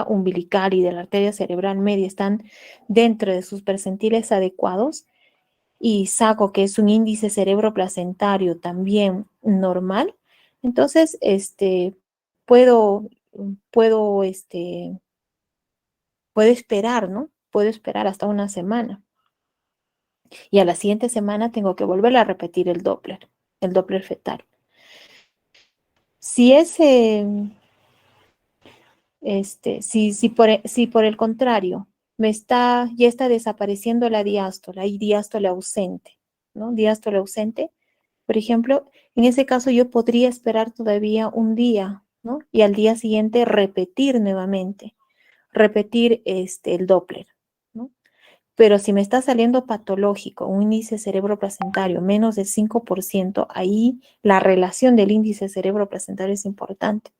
umbilical y de la arteria cerebral media están dentro de sus percentiles adecuados y saco que es un índice cerebroplacentario también normal, entonces puedo, puedo, puedo esperar, ¿no? Puedo esperar hasta una semana. Y a la siguiente semana tengo que volver a repetir el Doppler fetal. Si si por el contrario ya está desapareciendo la diástole, hay diástole ausente, ¿no? Diástole ausente, por ejemplo, en ese caso yo podría esperar todavía un día, ¿no? Y al día siguiente repetir nuevamente, el Doppler, ¿no? Pero si me está saliendo patológico, un índice cerebroplacentario menos del 5%, ahí la relación del índice cerebroplacentario es importante.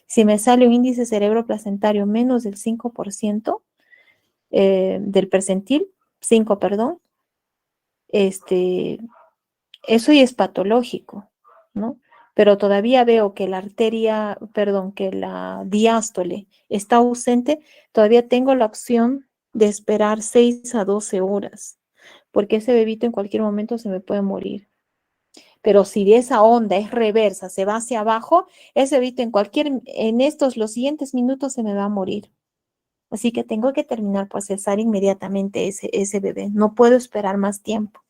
Si me sale un índice cerebroplacentario menos del 5%, del percentil, 5, perdón, eso ya es patológico, ¿no? Pero todavía veo que que la diástole está ausente, todavía tengo la opción de esperar 6 a 12 horas, porque ese bebito en cualquier momento se me puede morir. Pero si esa onda es reversa, se va hacia abajo, ese bebito los siguientes minutos se me va a morir. Así que tengo que terminar por cesar inmediatamente ese bebé. No puedo esperar más tiempo.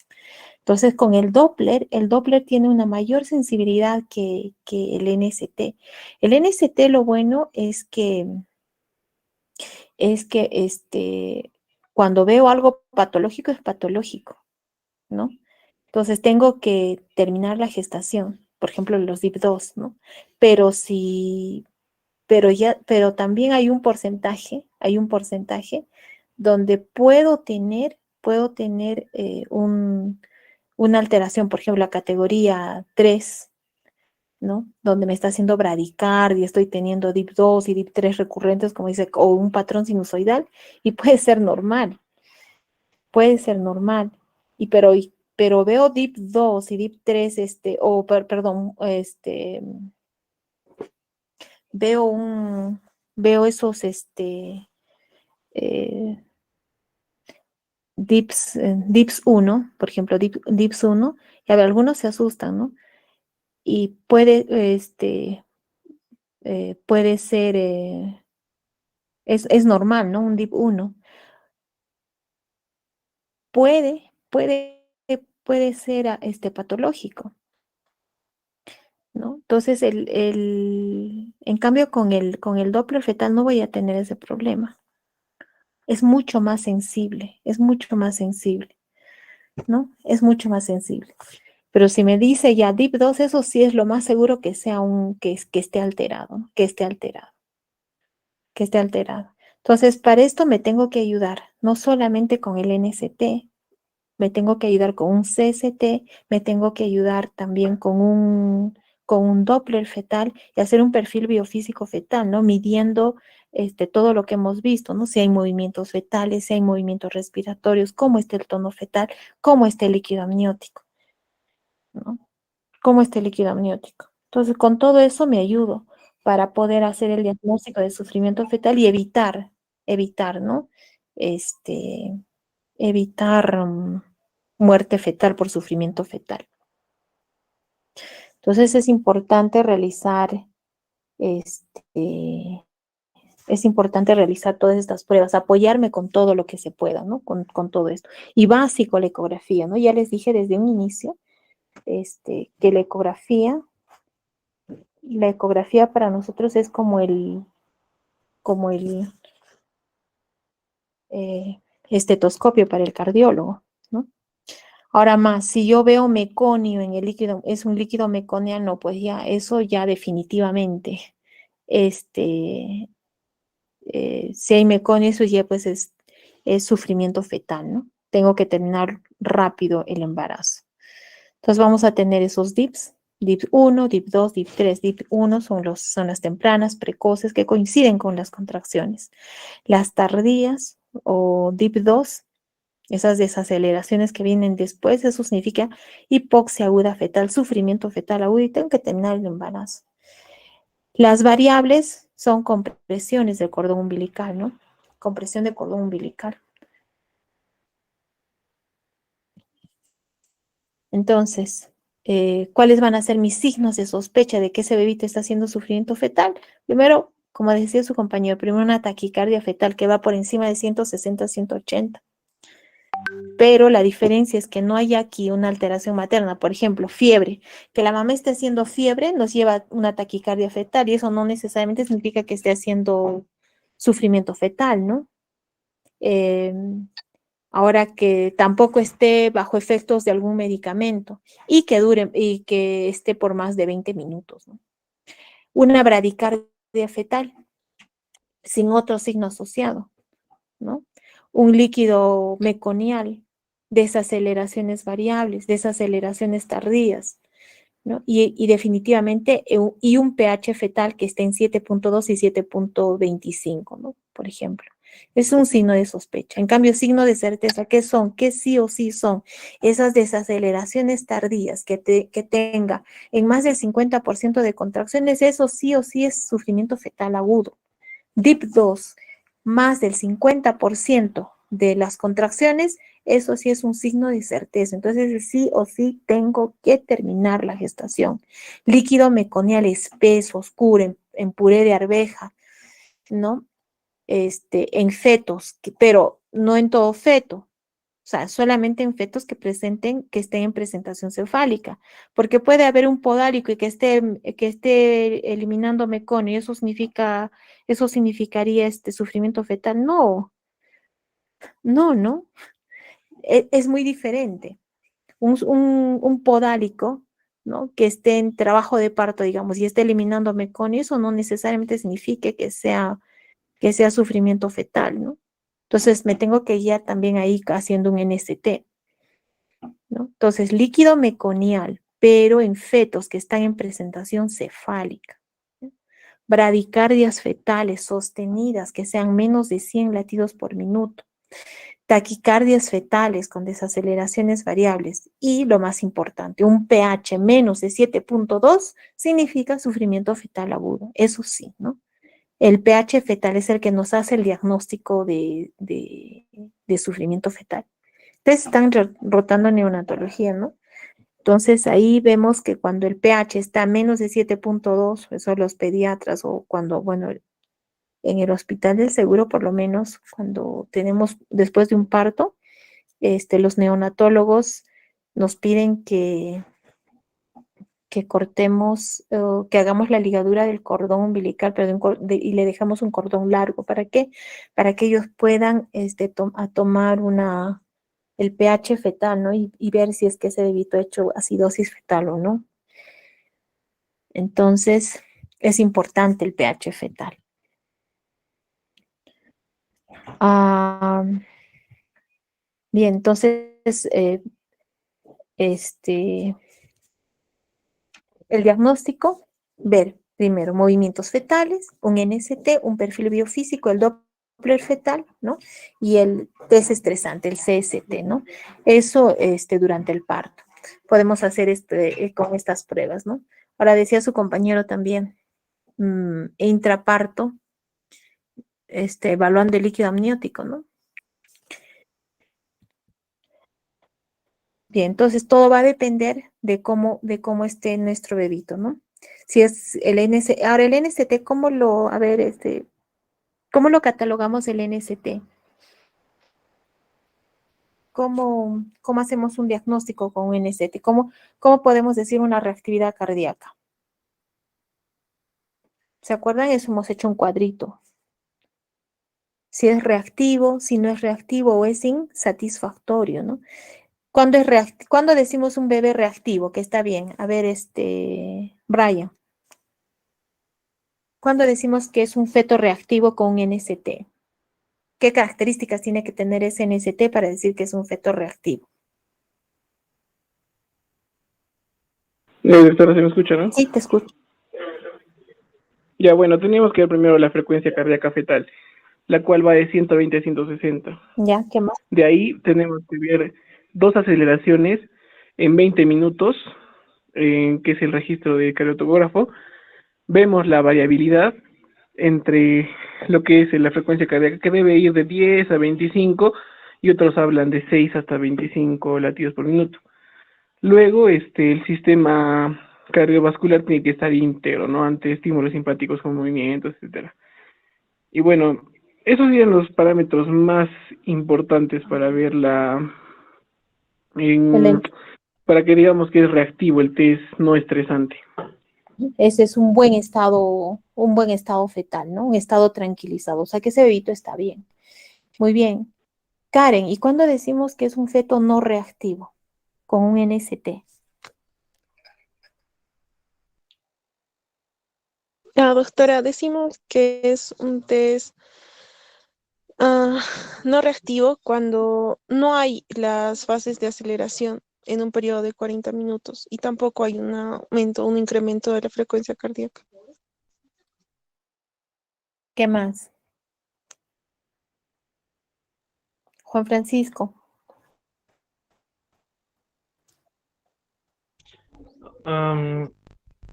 Entonces, con el Doppler tiene una mayor sensibilidad que el NST. El NST lo bueno es que cuando veo algo patológico, es patológico, ¿no? Entonces, tengo que terminar la gestación, por ejemplo, los DIP2, ¿no? Pero pero también hay un porcentaje donde puedo tener una alteración, por ejemplo, la categoría 3, ¿no? Donde me está haciendo bradicardia, estoy teniendo DIP2 y DIP3 recurrentes, como dice, o un patrón sinusoidal, y puede ser normal, pero veo DIP2 y DIP3, perdón, veo esos, eh, DIPS 1, por ejemplo, DIPS 1, y a ver, algunos se asustan, ¿no? Y puede ser, es normal, ¿no? Un DIP 1. Puede ser patológico, ¿no? Entonces, en cambio, con el Doppler fetal no voy a tener ese problema. Es mucho más sensible, ¿no? Es mucho más sensible. Pero si me dice ya DIP2, eso sí es lo más seguro que sea que esté alterado, ¿no? Que esté alterado. Entonces, para esto me tengo que ayudar, no solamente con el NST, me tengo que ayudar con un CST, me tengo que ayudar también con un Doppler fetal y hacer un perfil biofísico fetal, ¿no? Midiendo todo lo que hemos visto, ¿no? Si hay movimientos fetales, si hay movimientos respiratorios, cómo está el tono fetal, cómo está el líquido amniótico, ¿no? Cómo está el líquido amniótico. Entonces, con todo eso me ayudo para poder hacer el diagnóstico de sufrimiento fetal y evitar, ¿no? Este, evitar muerte fetal por sufrimiento fetal. Entonces es importante realizar es importante realizar todas estas pruebas, apoyarme con todo lo que se pueda, ¿no? Con todo esto. Y básico la ecografía, ¿no? Ya les dije desde un inicio que la ecografía para nosotros es como el estetoscopio para el cardiólogo, ¿no? Ahora más, si yo veo meconio en el líquido, es un líquido meconiano, pues ya, eso ya definitivamente, si hay meconio, eso ya pues es sufrimiento fetal, ¿no? Tengo que terminar rápido el embarazo. Entonces vamos a tener esos DIPs, DIP 1, DIP 2, DIP 3. DIP 1 son las tempranas, precoces, que coinciden con las contracciones. Las tardías o DIP 2, esas desaceleraciones que vienen después, eso significa hipoxia aguda fetal, sufrimiento fetal agudo y tengo que terminar el embarazo. Las variables son compresiones del cordón umbilical, ¿no? Compresión de cordón umbilical. Entonces, ¿cuáles van a ser mis signos de sospecha de que ese bebito está haciendo sufrimiento fetal? Primero, como decía su compañero, primero una taquicardia fetal que va por encima de 160, 180. Pero la diferencia es que no hay aquí una alteración materna. Por ejemplo, fiebre. Que la mamá esté haciendo fiebre nos lleva a una taquicardia fetal y eso no necesariamente significa que esté haciendo sufrimiento fetal, ¿no? Ahora que tampoco esté bajo efectos de algún medicamento y que dure y que esté por más de 20 minutos, ¿no? Una bradicardia fetal sin otro signo asociado, ¿no? Un líquido meconial, desaceleraciones variables, desaceleraciones tardías, ¿no? Y definitivamente, y un pH fetal que esté en 7.2 y 7.25, ¿no? Por ejemplo. Es un signo de sospecha. En cambio, signo de certeza, ¿qué son? ¿Qué sí o sí son? Esas desaceleraciones tardías que tenga en más del 50% de contracciones, eso sí o sí es sufrimiento fetal agudo. DIP 2, más del 50% de las contracciones, eso sí es un signo de certeza. Entonces, sí o sí tengo que terminar la gestación. Líquido meconial espeso, oscuro, en puré de arveja, ¿no? En fetos, pero no en todo feto. O sea, solamente en fetos que estén en presentación cefálica, porque puede haber un podálico y que esté eliminando meconio, y eso significaría sufrimiento fetal. No, no, es muy diferente. Un podálico, ¿no? Que esté en trabajo de parto, digamos, y esté eliminando meconio, eso no necesariamente significa que sea sufrimiento fetal, ¿no? Entonces me tengo que guiar también ahí haciendo un NST, ¿no? Entonces, líquido meconial, pero en fetos que están en presentación cefálica, ¿no? Bradicardias fetales sostenidas que sean menos de 100 latidos por minuto. Taquicardias fetales con desaceleraciones variables y, lo más importante, un pH menos de 7.2 significa sufrimiento fetal agudo. Eso sí, ¿no? El pH fetal es el que nos hace el diagnóstico de sufrimiento fetal. Ustedes están rotando neonatología, ¿no? Entonces ahí vemos que cuando el pH está menos de 7.2, eso los pediatras o cuando, bueno, en el hospital del seguro, por lo menos cuando tenemos después de un parto, los neonatólogos nos piden que cortemos, que hagamos la ligadura del cordón umbilical, pero y le dejamos un cordón largo. ¿Para qué? Para que ellos puedan tomar el pH fetal, ¿no? Y ver si es que ese bebito ha hecho acidosis fetal o no. Entonces, es importante el pH fetal. Bien, entonces, el diagnóstico, ver primero movimientos fetales, un NST, un perfil biofísico, el Doppler fetal, ¿no? Y el test estresante, el CST, ¿no? Eso durante el parto. Podemos hacer con estas pruebas, ¿no? Ahora decía su compañero también, intraparto, evaluando el líquido amniótico, ¿no? Bien, entonces todo va a depender de cómo esté nuestro bebito, ¿no? Si es el NST, ahora el NST, ¿cómo lo catalogamos el NST? ¿Cómo hacemos un diagnóstico con un NST? ¿Cómo podemos decir una reactividad cardíaca? ¿Se acuerdan? Eso hemos hecho un cuadrito. Si es reactivo, si no es reactivo o es insatisfactorio, ¿no? ¿Cuándo decimos un bebé reactivo? Que está bien. A ver, Brian. ¿Cuándo decimos que es un feto reactivo con un NST? ¿Qué características tiene que tener ese NST para decir que es un feto reactivo? Doctora, ¿se me escucha, no? Sí, te escucho. Ya, bueno, teníamos que ver primero la frecuencia cardíaca fetal, la cual va de 120 a 160. ¿Ya? ¿Qué más? De ahí tenemos que ver 2 aceleraciones en 20 minutos, que es el registro de cardiotogógrafo. Vemos la variabilidad entre lo que es la frecuencia cardíaca, que debe ir de 10 a 25, y otros hablan de 6 hasta 25 latidos por minuto. Luego, el sistema cardiovascular tiene que estar íntegro, ¿no? Ante estímulos simpáticos con movimientos, etcétera. Y bueno, esos serían los parámetros más importantes para ver Excelente. para que digamos que es reactivo el test no estresante. Ese es un buen estado fetal, ¿no? Un estado tranquilizado. O sea que ese bebito está bien. Muy bien. Karen, ¿y cuándo decimos que es un feto no reactivo con un NST? Doctora, decimos que es un test no reactivo cuando no hay las fases de aceleración en un periodo de 40 minutos y tampoco hay un aumento, un incremento de la frecuencia cardíaca. ¿Qué más? Juan Francisco.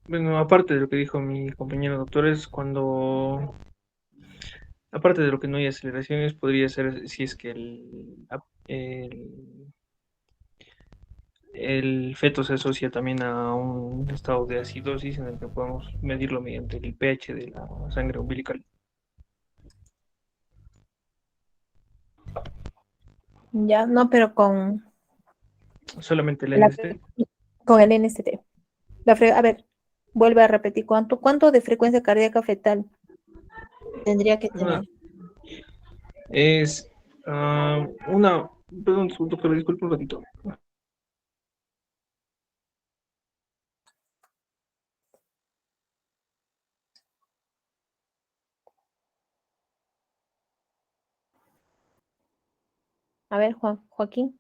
Bueno, aparte de lo que dijo mi compañero doctor, es cuando, aparte de lo que no hay aceleraciones, podría ser si es que el, el feto se asocia también a un estado de acidosis en el que podemos medirlo mediante el pH de la sangre umbilical. Ya, no, pero Solamente el la- NST. con el NST. A ver, vuelve a repetir. ¿Cuánto de frecuencia cardíaca fetal tendría que Una, tener? es una, perdón, doctor, disculpe un ratito. A ver, Joaquín.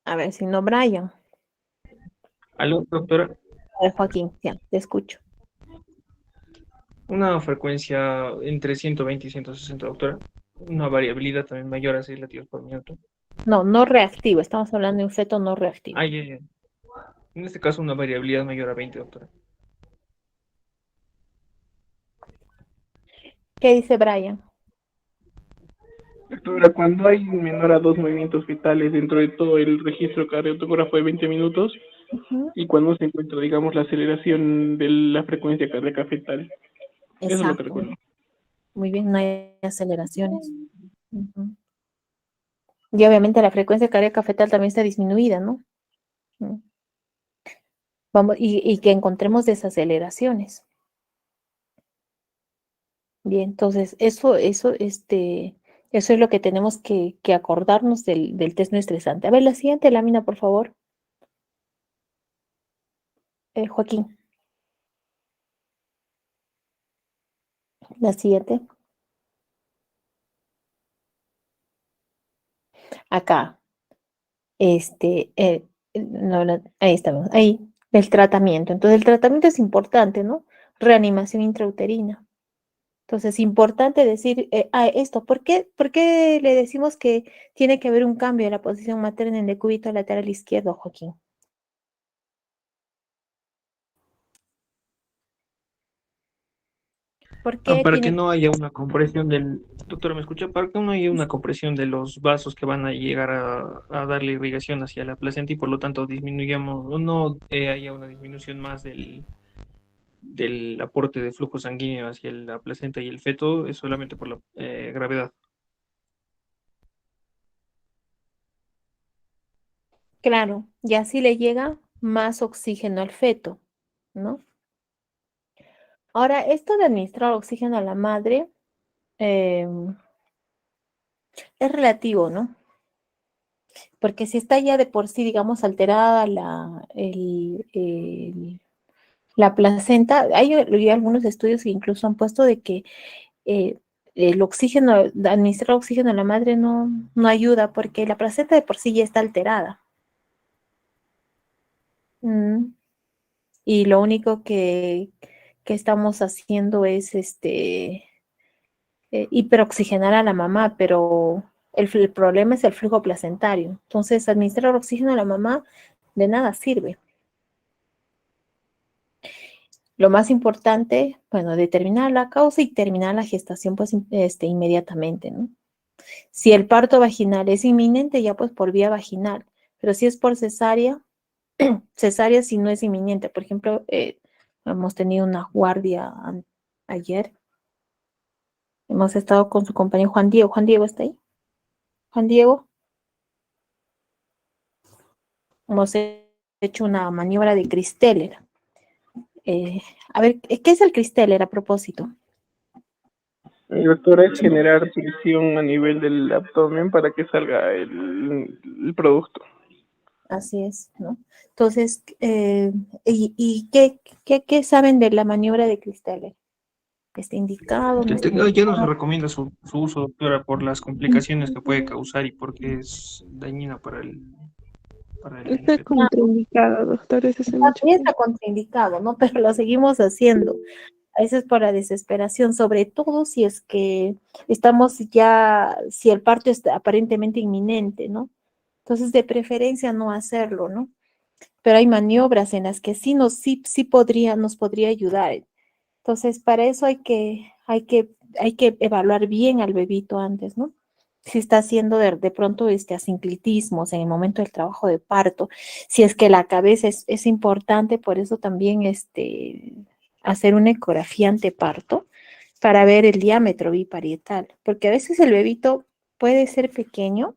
A ver, si no, Brian. ¿Aló, doctora? A ver, Joaquín, ya, te escucho. Una frecuencia entre 120 y 160, doctora. Una variabilidad también mayor a 6 latidos por minuto. No, no reactivo. Estamos hablando de un feto no reactivo. Ah, ya, ya. En este caso, una variabilidad mayor a 20, doctora. ¿Qué dice Brian? Doctora, cuando hay menor a 2 movimientos fetales dentro de todo el registro cardiotogógrafo de 20 minutos, Ujú. y cuando se encuentra, digamos, la aceleración de la frecuencia cardíaca fetal. Eso es lo que Exacto. recuerdo. Muy bien, no hay aceleraciones. Ujú. Y obviamente la frecuencia cardíaca fetal también está disminuida, ¿no? Mm. Vamos, y que encontremos desaceleraciones. Bien, entonces eso es lo que tenemos que acordarnos del test no estresante. A ver, la siguiente lámina, por favor. Joaquín, la siguiente. Acá, no, ahí estamos, ahí, el tratamiento. Entonces, el tratamiento es importante, ¿no? Reanimación intrauterina. Entonces, importante decir, esto, por qué le decimos que tiene que haber un cambio de la posición materna en el decúbito lateral izquierdo, Joaquín? ¿Por qué Para que tiene no haya una compresión del, doctora, ¿me escucha? Para que no haya una compresión de los vasos que van a llegar a darle irrigación hacia la placenta y por lo tanto disminuyamos, o no haya una disminución más del aporte de flujo sanguíneo hacia la placenta y el feto, es solamente por la gravedad. claro, y así le llega más oxígeno al feto, ¿no? Ahora, esto de administrar oxígeno a la madre es relativo, ¿no? Porque si está ya de por sí, digamos, alterada la placenta, hay algunos estudios que incluso han puesto de que eh, el oxígeno, administrar oxígeno a la madre no ayuda porque la placenta de por sí ya está alterada. Mm. Y lo único que estamos haciendo es hiperoxigenar a la mamá, pero el problema es el flujo placentario. Entonces, administrar oxígeno a la mamá de nada sirve. Lo más importante, bueno, determinar la causa y terminar la gestación pues inmediatamente, ¿no? Si el parto vaginal es inminente, ya pues por vía vaginal, pero si es por cesárea, cesárea si no es inminente. Por ejemplo, hemos tenido una guardia ayer, hemos estado con su compañero Juan Diego. Juan Diego está ahí. Juan Diego, hemos hecho una maniobra de Cristeller. A ver, ¿qué es el Cristeller a propósito? Doctora, es generar presión a nivel del abdomen para que salga el producto. Así es, ¿no? Entonces, ¿y qué saben de la maniobra de Cristeller? ¿Está indicado? ¿No está Ya no se indicado? recomienda su uso, doctora, por las complicaciones que puede causar y porque es dañina para el Está feto. contraindicado, doctor, ese hace mucho También está tiempo. contraindicado, ¿no? Pero lo seguimos haciendo. A veces por la desesperación, sobre todo si es que estamos ya, si el parto es aparentemente inminente, ¿no? Entonces, de preferencia no hacerlo, ¿no? Pero hay maniobras en las que nos podría ayudar. Entonces, para eso hay que evaluar bien al bebito antes, ¿no? Si está haciendo de pronto asinclitismos en el momento del trabajo de parto, si es que la cabeza es importante, por eso también hacer una ecografía anteparto para ver el diámetro biparietal, porque a veces el bebito puede ser pequeño,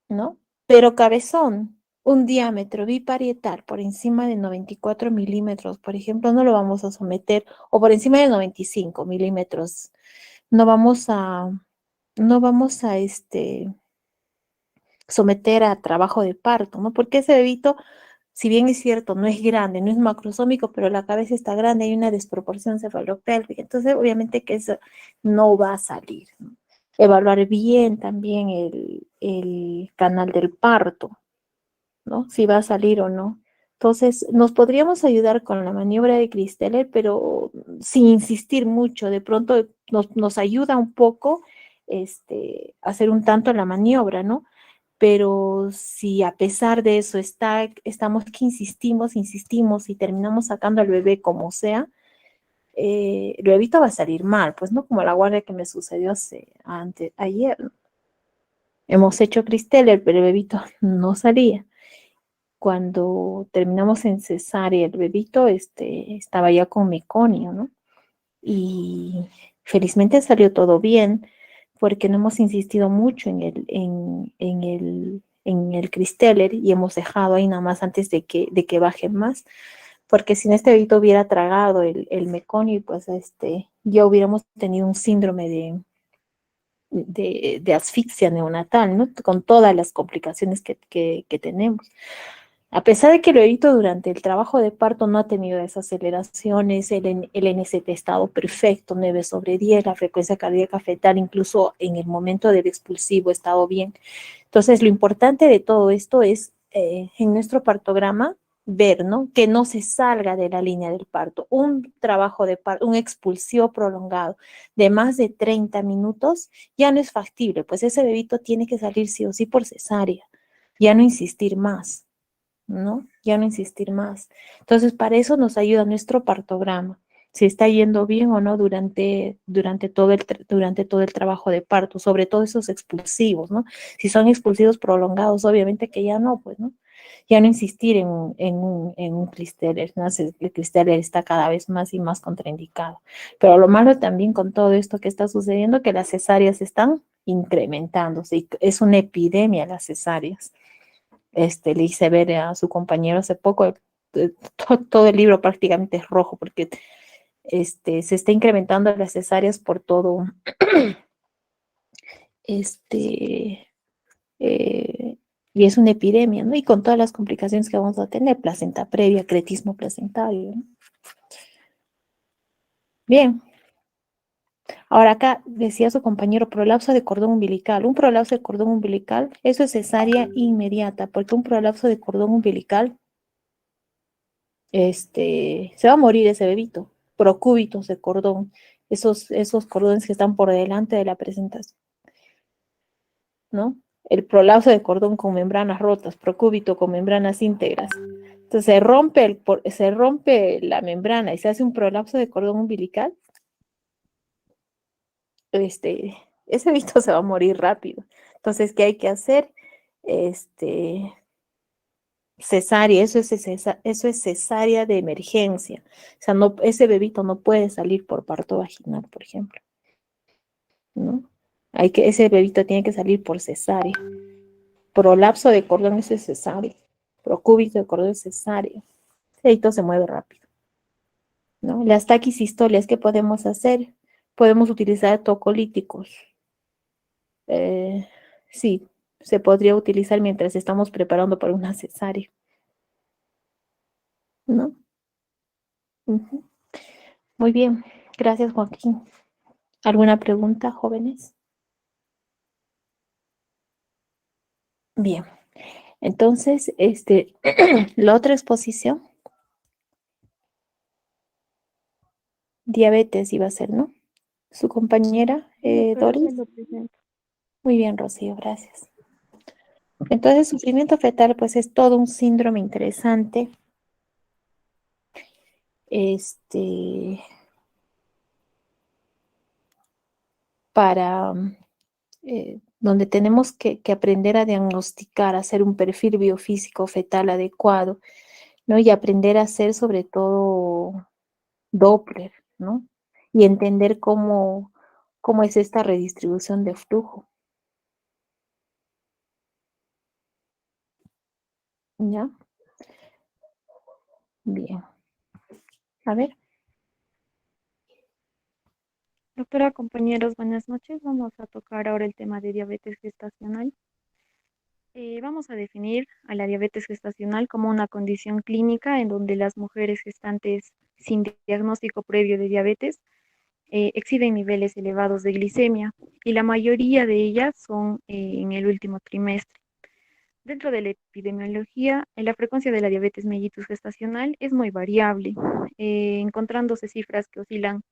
¿no? Pero cabezón, un diámetro biparietal por encima de 94 milímetros, por ejemplo, no lo vamos a someter, o por encima de 95 milímetros, no vamos a, no vamos a someter a trabajo de parto, ¿no? Porque ese bebito, si bien es cierto, no es grande, no es macrosómico, pero la cabeza está grande, hay una desproporción cefalopélvica, entonces obviamente que eso no va a salir, ¿no? Evaluar bien también el canal del parto, ¿no? Si va a salir o no. Entonces, nos podríamos ayudar con la maniobra de Cristeller, pero sin insistir mucho. De pronto nos ayuda un poco hacer un tanto la maniobra, ¿no? Pero si a pesar de eso estamos que insistimos y terminamos sacando al bebé como sea, el bebito va a salir mal, pues no como la guardia que me sucedió ayer, ¿no? Hemos hecho Cristeller, pero el bebito no salía. Cuando terminamos en cesárea, el bebito estaba ya con meconio, ¿no? Y felizmente salió todo bien, porque no hemos insistido mucho en el Cristeller y hemos dejado ahí nada más antes de que baje más, porque si no este bebito hubiera tragado el meconio, pues ya hubiéramos tenido un síndrome de asfixia neonatal, ¿no? Con todas las complicaciones que tenemos. A pesar de que el bebito durante el trabajo de parto no ha tenido esas aceleraciones, el NST ha estado perfecto, 9/10, la frecuencia cardíaca fetal, incluso en el momento del expulsivo, ha estado bien. Entonces, lo importante de todo esto es, en nuestro partograma, ver, ¿no? Que no se salga de la línea del parto. Un trabajo de parto, un expulsivo prolongado de más de 30 minutos ya no es factible, pues ese bebito tiene que salir sí o sí por cesárea, ya no insistir más, ¿no? Ya no insistir más. Entonces, para eso nos ayuda nuestro partograma, si está yendo bien o no durante todo el trabajo de parto, sobre todo esos expulsivos, ¿no? Si son expulsivos prolongados, obviamente que ya no, pues, ¿no? Ya no insistir en un Clisteller, ¿no? El Clisteller está cada vez más y más contraindicado. Pero lo malo también con todo esto que está sucediendo, que las cesáreas están incrementándose, y es una epidemia las cesáreas. Le hice ver a su compañero hace poco, todo el libro prácticamente es rojo, porque se está incrementando las cesáreas por todo, este, eh, y es una epidemia, ¿no? Y con todas las complicaciones que vamos a tener, placenta previa, cretismo placentario, ¿no? Bien, ahora acá decía su compañero prolapso de cordón umbilical. Un prolapso de cordón umbilical, eso es cesárea inmediata, porque un prolapso de cordón umbilical, se va a morir ese bebito. Procúbitos de cordón, esos cordones que están por delante de la presentación, ¿no? El prolapso de cordón con membranas rotas, procúbito con membranas íntegras. Entonces se rompe la membrana y se hace un prolapso de cordón umbilical. Ese bebito se va a morir rápido. Entonces, ¿qué hay que hacer? Este, Cesárea, eso es cesárea de emergencia. O sea, no, ese bebito no puede salir por parto vaginal, por ejemplo, ¿no? Ese bebito tiene que salir por cesárea. Prolapso de cordón es cesárea. Procúbito de cordón es cesárea. Ese bebito se mueve rápido, ¿no? Las taquisistolias, ¿qué podemos hacer? Podemos utilizar tocolíticos. Sí, se podría utilizar mientras estamos preparando para una cesárea, ¿no? Ujú. Muy bien, gracias, Joaquín. ¿Alguna pregunta, jóvenes? Bien, entonces, la otra exposición, diabetes iba a ser, ¿no? Su compañera, Doctora, Doris. se lo presento. Muy bien, Rocío, gracias. Entonces, sufrimiento fetal, pues es todo un síndrome interesante, este, para, donde tenemos que aprender a diagnosticar, hacer un perfil biofísico fetal adecuado, ¿no? Y aprender a hacer sobre todo Doppler, ¿no? Y entender cómo es esta redistribución de flujo, ¿ya? Bien. A ver, Doctora, compañeros, buenas noches. Vamos a tocar ahora el tema de diabetes gestacional. Vamos a definir a la diabetes gestacional como una condición clínica en donde las mujeres gestantes sin diagnóstico previo de diabetes exhiben niveles elevados de glicemia y la mayoría de ellas son en el último trimestre. Dentro de la epidemiología, la frecuencia de la diabetes mellitus gestacional es muy variable, encontrándose cifras que oscilan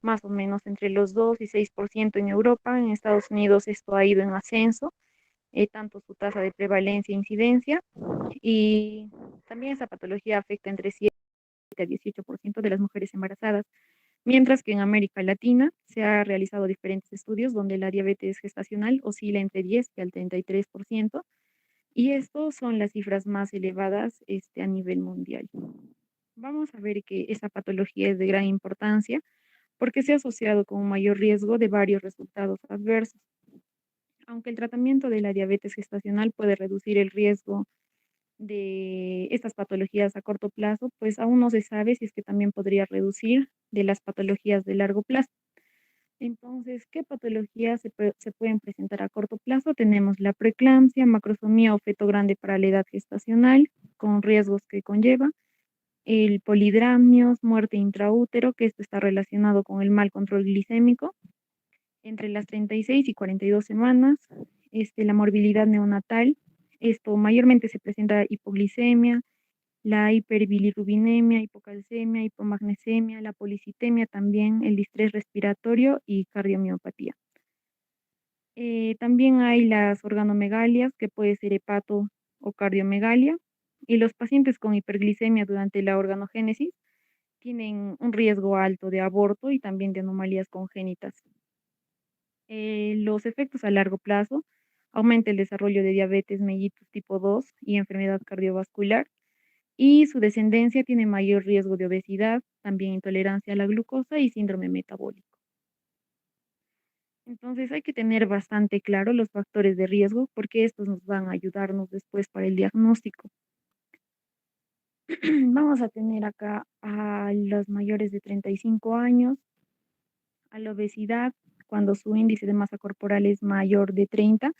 más o menos entre los 2 y 6% en Europa. En Estados Unidos esto ha ido en ascenso, tanto su tasa de prevalencia e incidencia, y también esa patología afecta entre 7 a 18% de las mujeres embarazadas, mientras que en América Latina se han realizado diferentes estudios donde la diabetes gestacional oscila entre 10 y al 33%, y estos son las cifras más elevadas a nivel mundial. Vamos a ver que esa patología es de gran importancia porque se ha asociado con un mayor riesgo de varios resultados adversos. Aunque el tratamiento de la diabetes gestacional puede reducir el riesgo de estas patologías a corto plazo, pues aún no se sabe si es que también podría reducir de las patologías de largo plazo. Entonces, ¿qué patologías se pueden presentar a corto plazo? Tenemos la preeclampsia, macrosomía o feto grande para la edad gestacional, con riesgos que conlleva, el polidramnios, muerte intraútero, que esto está relacionado con el mal control glicémico, entre las 36 y 42 semanas, la morbilidad neonatal, esto mayormente se presenta hipoglicemia, la hiperbilirrubinemia, hipocalcemia, hipomagnesemia, la policitemia también, el distrés respiratorio y cardiomiopatía. También hay las organomegalias, que puede ser hepato o cardiomegalia, y los pacientes con hiperglicemia durante la organogénesis tienen un riesgo alto de aborto y también de anomalías congénitas. Los efectos a largo plazo: aumenta el desarrollo de diabetes mellitus tipo 2 y enfermedad cardiovascular, y su descendencia tiene mayor riesgo de obesidad, también intolerancia a la glucosa y síndrome metabólico. Entonces hay que tener bastante claro los factores de riesgo porque estos nos van a ayudarnos después para el diagnóstico. Vamos a tener acá a los mayores de 35 años, a la obesidad, cuando su índice de masa corporal es mayor de 30,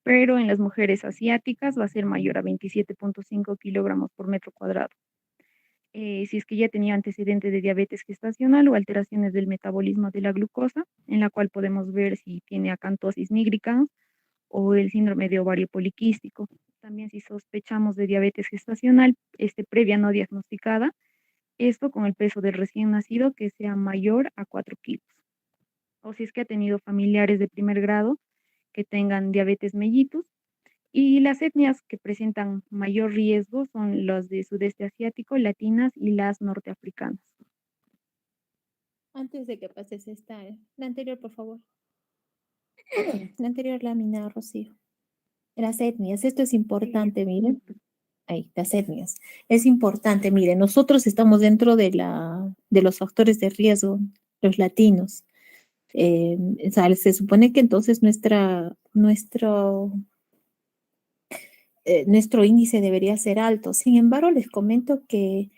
pero en las mujeres asiáticas va a ser mayor a 27,5 kilogramos por metro cuadrado. Si es que ya tenía antecedentes de diabetes gestacional o alteraciones del metabolismo de la glucosa, en la cual podemos ver si tiene acantosis nigricans o el síndrome de ovario poliquístico. También si sospechamos de diabetes gestacional, previa no diagnosticada, esto con el peso del recién nacido que sea mayor a 4 kilos. O si es que ha tenido familiares de primer grado que tengan diabetes mellitus. Y las etnias que presentan mayor riesgo son las de sudeste asiático, latinas y las norteafricanas. Antes de que pases la anterior, por favor. La anterior lámina, Rocío. Las etnias, esto es importante, miren. Ahí, las etnias. Es importante, miren, nosotros estamos dentro de los factores de riesgo, los latinos. O sea, se supone que entonces nuestro índice debería ser alto. Sin embargo, les comento que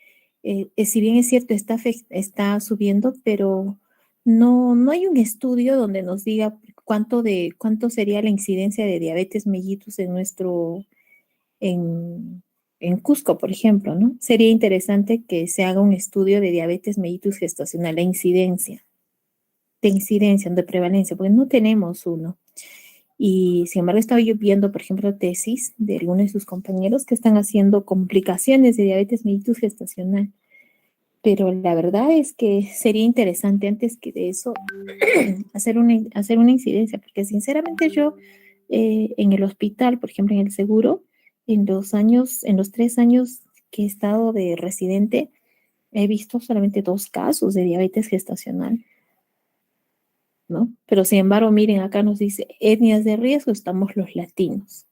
si bien es cierto, está subiendo, pero no hay un estudio donde nos diga cuánto sería la incidencia de diabetes mellitus en, en Cusco, por ejemplo, ¿no? Sería interesante que se haga un estudio de diabetes mellitus gestacional, de incidencia, de prevalencia, porque no tenemos uno. Y sin embargo, estaba yo viendo, por ejemplo, tesis de algunos de sus compañeros que están haciendo complicaciones de diabetes mellitus gestacional. Pero la verdad es que sería interesante antes que de eso hacer una incidencia, porque sinceramente yo en el hospital, por ejemplo, en el seguro, en los 3 años que he estado de residente, he visto solamente 2 casos de diabetes gestacional, ¿no? Pero sin embargo, miren, acá nos dice etnias de riesgo, estamos los latinos.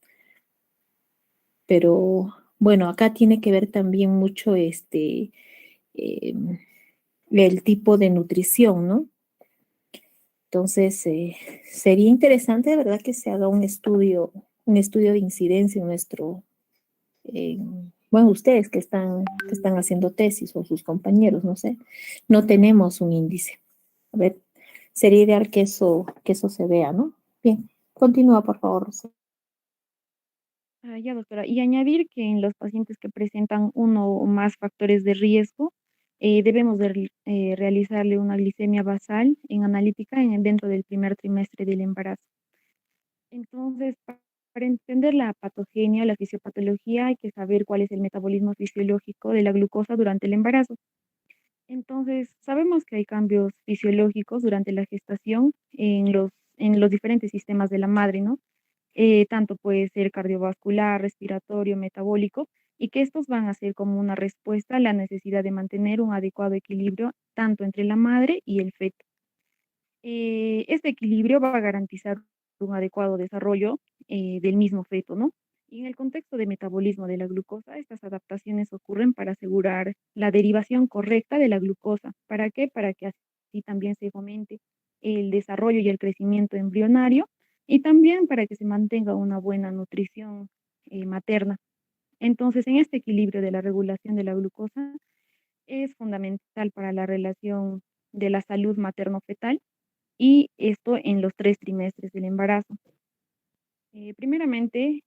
Pero bueno, acá tiene que ver también mucho el tipo de nutrición, ¿no? Entonces, sería interesante, de verdad, que se haga un estudio de incidencia en bueno, ustedes que están haciendo tesis o sus compañeros, no sé, no tenemos un índice. A ver, sería ideal que eso se vea, ¿no? Bien, continúa, por favor, Rocío. Ya, doctora. Y añadir que en los pacientes que presentan uno o más factores de riesgo, debemos realizarle una glicemia basal en analítica dentro del primer trimestre del embarazo. Entonces, para entender la patogenia, la fisiopatología, hay que saber cuál es el metabolismo fisiológico de la glucosa durante el embarazo. Entonces, sabemos que hay cambios fisiológicos durante la gestación en los diferentes sistemas de la madre, ¿no? Tanto puede ser cardiovascular, respiratorio, metabólico, y que estos van a ser como una respuesta a la necesidad de mantener un adecuado equilibrio tanto entre la madre y el feto. Este equilibrio va a garantizar un adecuado desarrollo del mismo feto, ¿no? Y en el contexto de metabolismo de la glucosa, estas adaptaciones ocurren para asegurar la derivación correcta de la glucosa. ¿Para qué? Para que así también se fomente el desarrollo y el crecimiento embrionario, y también para que se mantenga una buena nutrición materna. Entonces, en este equilibrio de la regulación de la glucosa es fundamental para la relación de la salud materno-fetal, y esto en los 3 trimestres del embarazo. Primeramente,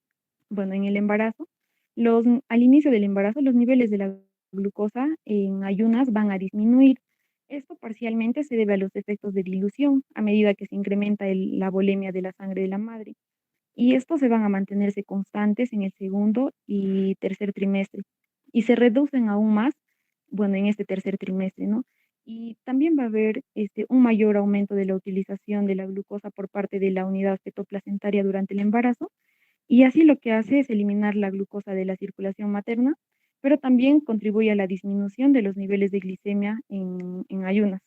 bueno, en el embarazo, al inicio del embarazo, los niveles de la glucosa en ayunas van a disminuir. Esto parcialmente se debe a los efectos de dilución a medida que se incrementa la volemia de la sangre de la madre. Y estos se van a mantenerse constantes en el segundo y tercer trimestre y se reducen aún más, bueno, en este tercer trimestre, ¿no? Y también va a haber un mayor aumento de la utilización de la glucosa por parte de la unidad fetoplacentaria durante el embarazo, y así lo que hace es eliminar la glucosa de la circulación materna, pero también contribuye a la disminución de los niveles de glicemia en ayunas.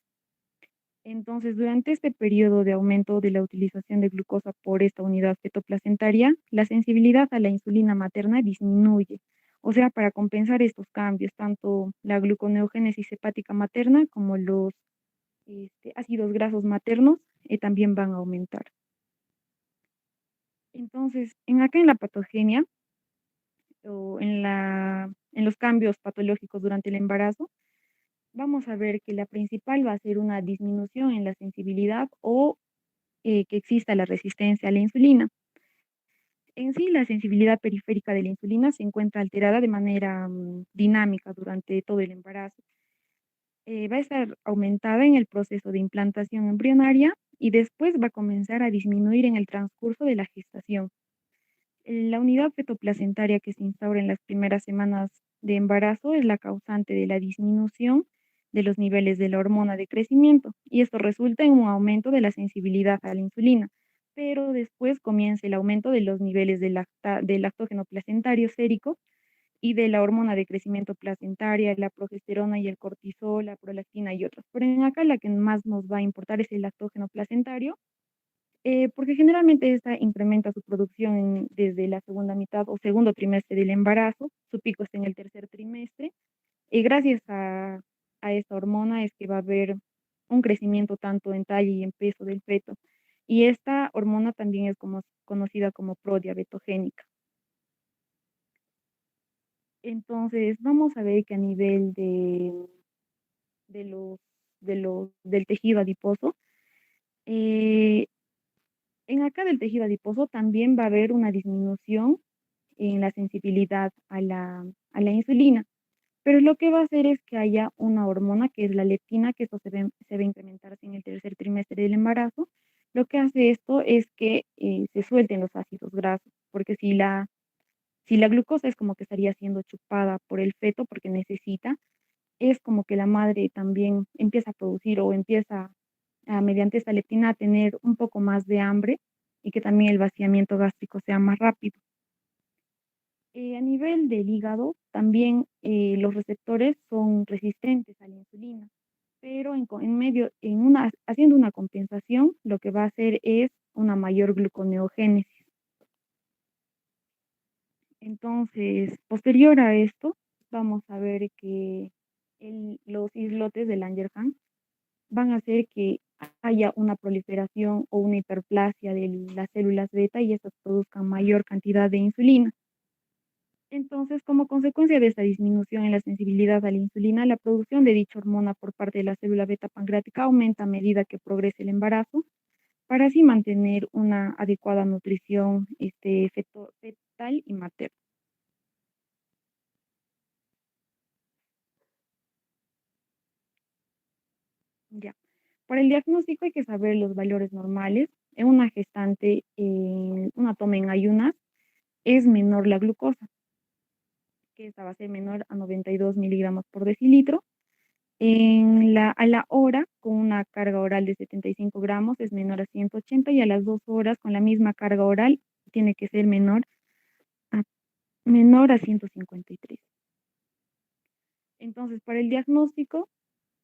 Entonces, durante este periodo de aumento de la utilización de glucosa por esta unidad fetoplacentaria, la sensibilidad a la insulina materna disminuye. O sea, para compensar estos cambios, tanto la gluconeogénesis hepática materna como los ácidos grasos maternos también van a aumentar. Entonces, acá en la patogenia o en los cambios patológicos durante el embarazo, vamos a ver que la principal va a ser una disminución en la sensibilidad o que exista la resistencia a la insulina. En sí, la sensibilidad periférica de la insulina se encuentra alterada de manera dinámica durante todo el embarazo. Va a estar aumentada en el proceso de implantación embrionaria y después va a comenzar a disminuir en el transcurso de la gestación. La unidad fetoplacentaria que se instaura en las primeras semanas de embarazo es la causante de la disminución de los niveles de la hormona de crecimiento y esto resulta en un aumento de la sensibilidad a la insulina, pero después comienza el aumento de los niveles del lactógeno placentario sérico y de la hormona de crecimiento placentaria, la progesterona y el cortisol, la prolactina y otros. Pero en acá la que más nos va a importar es el lactógeno placentario, porque generalmente esta incrementa su producción desde la segunda mitad o segundo trimestre del embarazo, su pico está en el tercer trimestre, y gracias a esta hormona es que va a haber un crecimiento tanto en talla y en peso del feto. Y esta hormona también es conocida como prodiabetogénica. Entonces, vamos a ver que a nivel de los, del tejido adiposo, eh, en acá del tejido adiposo también va a haber una disminución en la sensibilidad a la insulina, pero lo que va a hacer es que haya una hormona que es la leptina, que esto se va a incrementar en el tercer trimestre del embarazo. Lo que hace esto es que se suelten los ácidos grasos, porque si la glucosa es como que estaría siendo chupada por el feto porque necesita, es como que la madre también empieza a producir o empieza mediante esta leptina a tener un poco más de hambre y que también el vaciamiento gástrico sea más rápido. A nivel del hígado, también los receptores son resistentes a la insulina, pero haciendo una compensación, lo que va a hacer es una mayor gluconeogénesis. Entonces, posterior a esto, vamos a ver que los islotes de Langerhans van a hacer que haya una proliferación o una hiperplasia de las células beta y estas produzcan mayor cantidad de insulina. Entonces, como consecuencia de esta disminución en la sensibilidad a la insulina, la producción de dicha hormona por parte de la célula beta pancreática aumenta a medida que progrese el embarazo, para así mantener una adecuada nutrición fetal y materna. Ya. Para el diagnóstico hay que saber los valores normales. En una gestante, una toma en ayunas, es menor la glucosa, que esta va a ser menor a 92 miligramos por decilitro. A la hora, con una carga oral de 75 gramos, es menor a 180 y a las 2 horas, con la misma carga oral, tiene que ser a, menor a 153. Entonces, para el diagnóstico,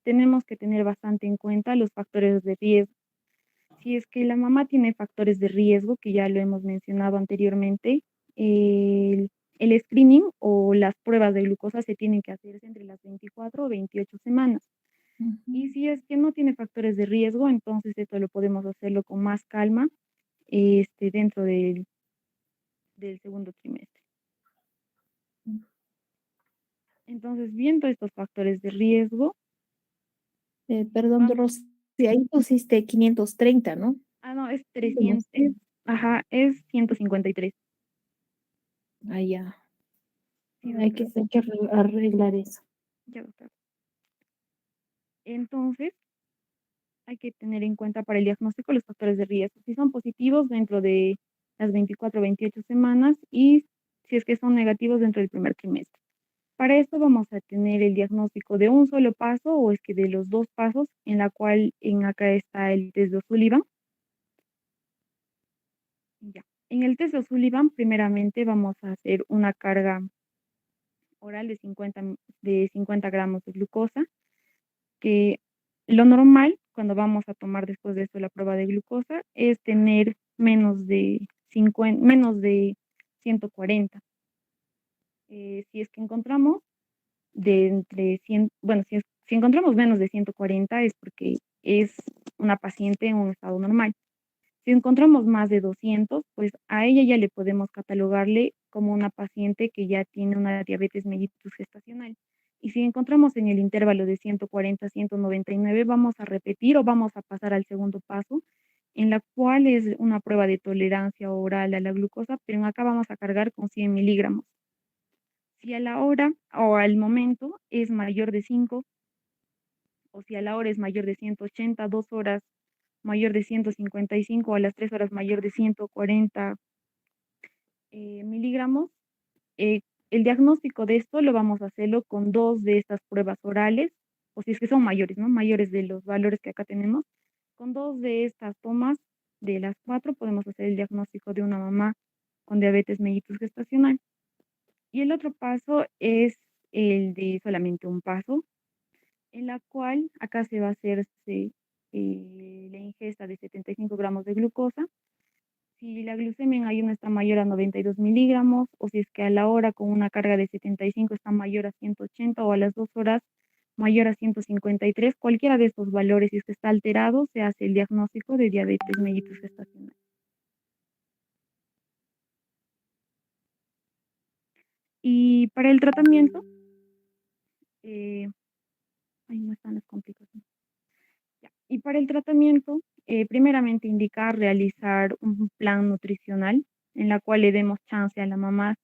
tenemos que tener bastante en cuenta los factores de riesgo. Si es que la mamá tiene factores de riesgo, que ya lo hemos mencionado anteriormente, el screening o las pruebas de glucosa se tienen que hacerse entre las 24 o 28 semanas. Y si es que no tiene factores de riesgo, entonces esto lo podemos hacerlo con más calma dentro del segundo trimestre. Entonces, viendo estos factores de riesgo, Perdón, Rosa, Sí, ahí pusiste 530, ¿no? Ah, no, es 300, es 153. Ah, ya. Sí, Hay doctora. que arreglar eso. Ya, doctora. Entonces, hay que tener en cuenta para el diagnóstico los factores de riesgo. Si son positivos dentro de las 24 o 28 semanas y si es que son negativos dentro del primer trimestre. Para esto vamos a tener el diagnóstico de un solo paso o es que de los dos pasos, en la cual acá está el test de O'Sullivan. Ya. En el test de O'Sullivan, primeramente vamos a hacer una carga oral de 50 gramos de glucosa, que lo normal cuando vamos a tomar después de esto la prueba de glucosa es tener menos de 140. Si es que encontramos de entre 100, bueno, si encontramos menos de 140 es porque es una paciente en un estado normal. Si encontramos más de 200, pues a ella ya le podemos catalogarle como una paciente que ya tiene una diabetes mellitus gestacional. Y si encontramos en el intervalo de 140 a 199, vamos a repetir o vamos a pasar al segundo paso, en la cual es una prueba de tolerancia oral a la glucosa, pero acá vamos a cargar con 100 miligramos. Si a la hora o al momento es mayor de 5, o si a la hora es mayor de 180, 2 horas mayor de 155, a las 3 horas mayor de 140 miligramos, eh, el diagnóstico de esto lo vamos a hacerlo con 2 de estas pruebas orales, o si es que son mayores, ¿no? Mayores de los valores que acá tenemos. Con 2 de estas tomas, de las 4, podemos hacer el diagnóstico de una mamá con diabetes mellitus gestacional. Y el otro paso es el de solamente un paso, en la cual acá se va a hacerse la ingesta de 75 gramos de glucosa. Si la glucemia en ayuno está mayor a 92 miligramos, o si es que a la hora con una carga de 75 está mayor a 180, o a las 2 horas mayor a 153, cualquiera de estos valores, si es que está alterado, se hace el diagnóstico de diabetes mellitus gestacional. Y para el tratamiento, ahí no están las complicaciones. Ya. Y para el tratamiento, primeramente indicar realizar un plan nutricional en la cual le demos chance a la mamá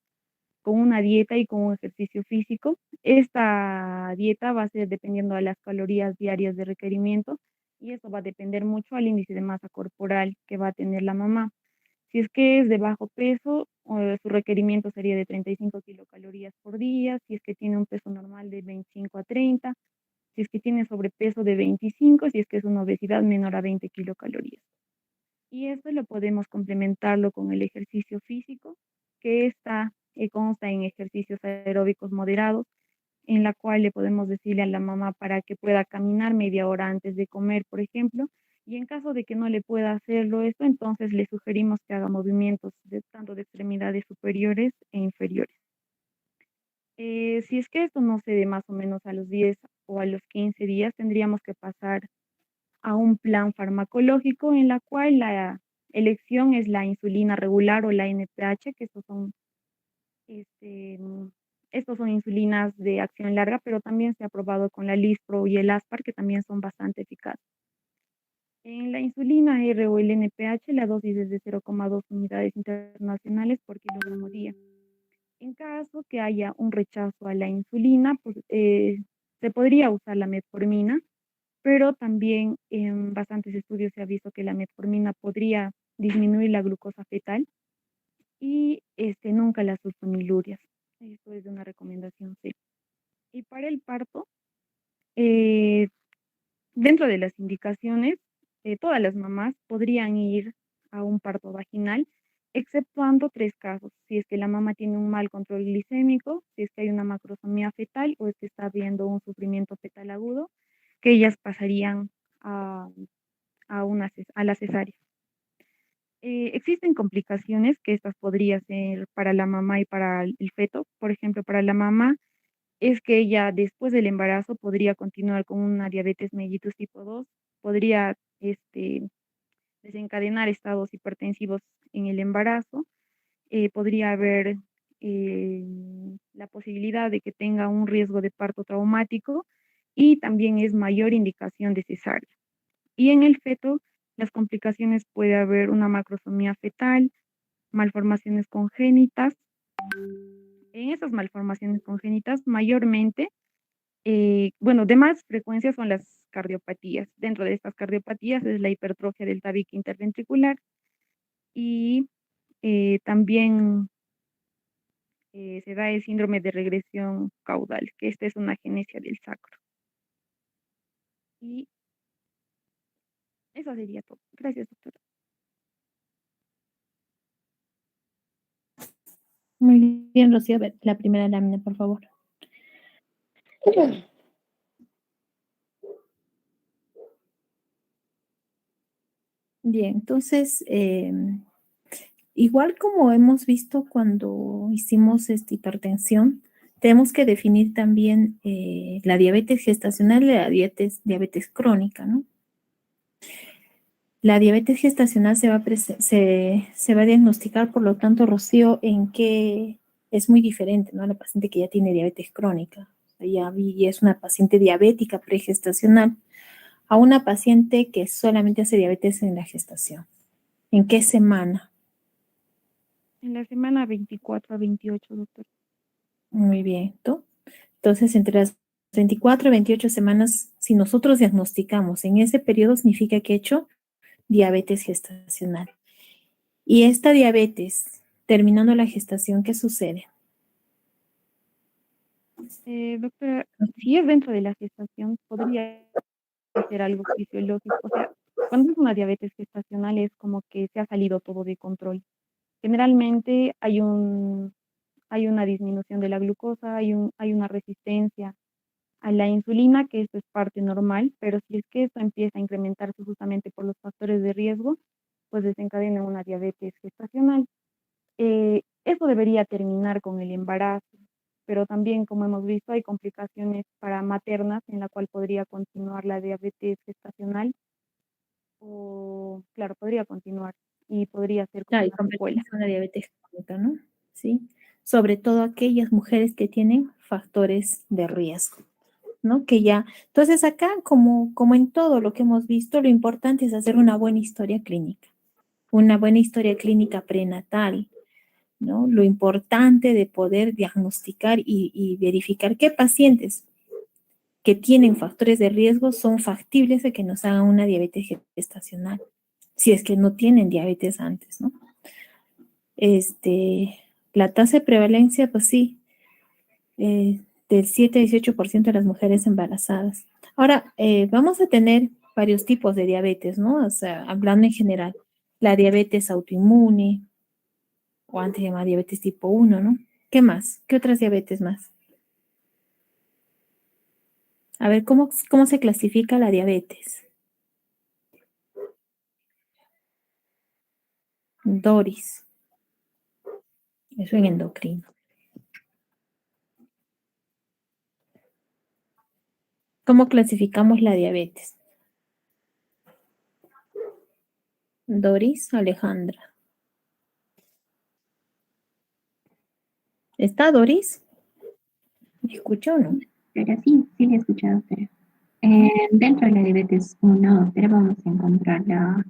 con una dieta y con un ejercicio físico. Esta dieta va a ser dependiendo de las calorías diarias de requerimiento y eso va a depender mucho al índice de masa corporal que va a tener la mamá. Si es que es de bajo peso, su requerimiento sería de 35 kilocalorías por día. Si es que tiene un peso normal de 25 a 30, si es que tiene sobrepeso de 25, si es que es una obesidad menor a 20 kilocalorías. Y esto lo podemos complementarlo con el ejercicio físico, que consta en ejercicios aeróbicos moderados, en la cual le podemos decirle a la mamá para que pueda caminar media hora antes de comer, por ejemplo, y en caso de que no le pueda hacerlo esto, entonces le sugerimos que haga movimientos tanto de extremidades superiores e inferiores. Si es que esto no se dé más o menos a los 10 o a los 15 días, tendríamos que pasar a un plan farmacológico en la cual la elección es la insulina regular o la NPH, que este, mm, estos son insulinas de acción larga, pero también se ha probado con la Lispro y el Aspar, que también son bastante eficaces. En la insulina R o el NPH, la dosis es de 0,2 unidades internacionales por kilogramo día. En caso que haya un rechazo a la insulina, pues, se podría usar la metformina, pero también en bastantes estudios se ha visto que la metformina podría disminuir la glucosa fetal y nunca las sulfonilurias. Esto es de una recomendación, sí. Y para el parto, eh, dentro de las indicaciones, todas las mamás podrían ir a un parto vaginal, exceptuando 3 casos. Si es que la mamá tiene un mal control glicémico, si es que hay una macrosomía fetal o es que está habiendo un sufrimiento fetal agudo, que ellas pasarían a, a la cesárea. Existen complicaciones que estas podrían ser para la mamá y para el feto. Por ejemplo, para la mamá es que ella después del embarazo podría continuar con una diabetes mellitus tipo 2, podría desencadenar estados hipertensivos en el embarazo, podría haber eh, la posibilidad de que tenga un riesgo de parto traumático y también es mayor indicación de cesárea. Y en el feto, las complicaciones puede haber una macrosomía fetal, malformaciones congénitas. En esas malformaciones congénitas, mayormente, bueno, de más frecuencia son las cardiopatías. Dentro de estas cardiopatías es la hipertrofia del tabique interventricular y también se da el síndrome de regresión caudal, que esta es una agenesia del sacro. Y eso sería todo. Gracias, doctora. Muy bien, Rocío. A ver, la primera lámina, por favor. Bien, entonces, igual como hemos visto cuando hicimos esta hipertensión, tenemos que definir también la diabetes gestacional y la diabetes crónica, ¿no? La diabetes gestacional se va a diagnosticar, por lo tanto, Rocío, en que es muy diferente, ¿no? La paciente que ya tiene diabetes crónica, ya es una paciente diabética pregestacional, a una paciente que solamente hace diabetes en la gestación. ¿En qué semana? En la semana 24 a 28, doctor. Muy bien, ¿tú? Entonces, entre las 24 y 28 semanas, si nosotros diagnosticamos en ese periodo, significa que ha hecho diabetes gestacional. Y esta diabetes, terminando la gestación, ¿qué sucede? Doctora, si es dentro de la gestación, podría ser algo fisiológico. O sea, cuando es una diabetes gestacional es como que se ha salido todo de control. Generalmente hay una disminución de la glucosa, hay una resistencia a la insulina, que esto es parte normal, pero si es que esto empieza a incrementarse justamente por los factores de riesgo, pues desencadena una diabetes gestacional. Eso debería terminar con el embarazo, pero también, como hemos visto, hay complicaciones para maternas en la cual podría continuar la diabetes gestacional o, claro, podría continuar y podría ser como Claro, y una secuela. convertirse en una diabetes crónica, ¿no? Sí. Sobre todo aquellas mujeres que tienen factores de riesgo, ¿no? Que ya, entonces acá, como en todo lo que hemos visto, lo importante es hacer una buena historia clínica, una buena historia clínica prenatal, ¿no? Lo importante de poder diagnosticar y verificar qué pacientes que tienen factores de riesgo son factibles de que nos hagan una diabetes gestacional, si es que no tienen diabetes antes, ¿no? La tasa de prevalencia, pues sí, del 7 a 18% de las mujeres embarazadas. Ahora, vamos a tener varios tipos de diabetes, ¿no? O sea, hablando en general, la diabetes autoinmune, o antes llamada diabetes tipo 1, ¿no? ¿Qué más? ¿Qué otras diabetes más? A ver, ¿cómo se clasifica la diabetes? Doris, eso en endocrino. ¿Cómo clasificamos la diabetes? Doris, Alejandra. ¿Está Doris? ¿Me escucha o no? Pero sí, sí le he escuchado, doctora. Dentro de la diabetes 1, doctora, vamos a encontrarla,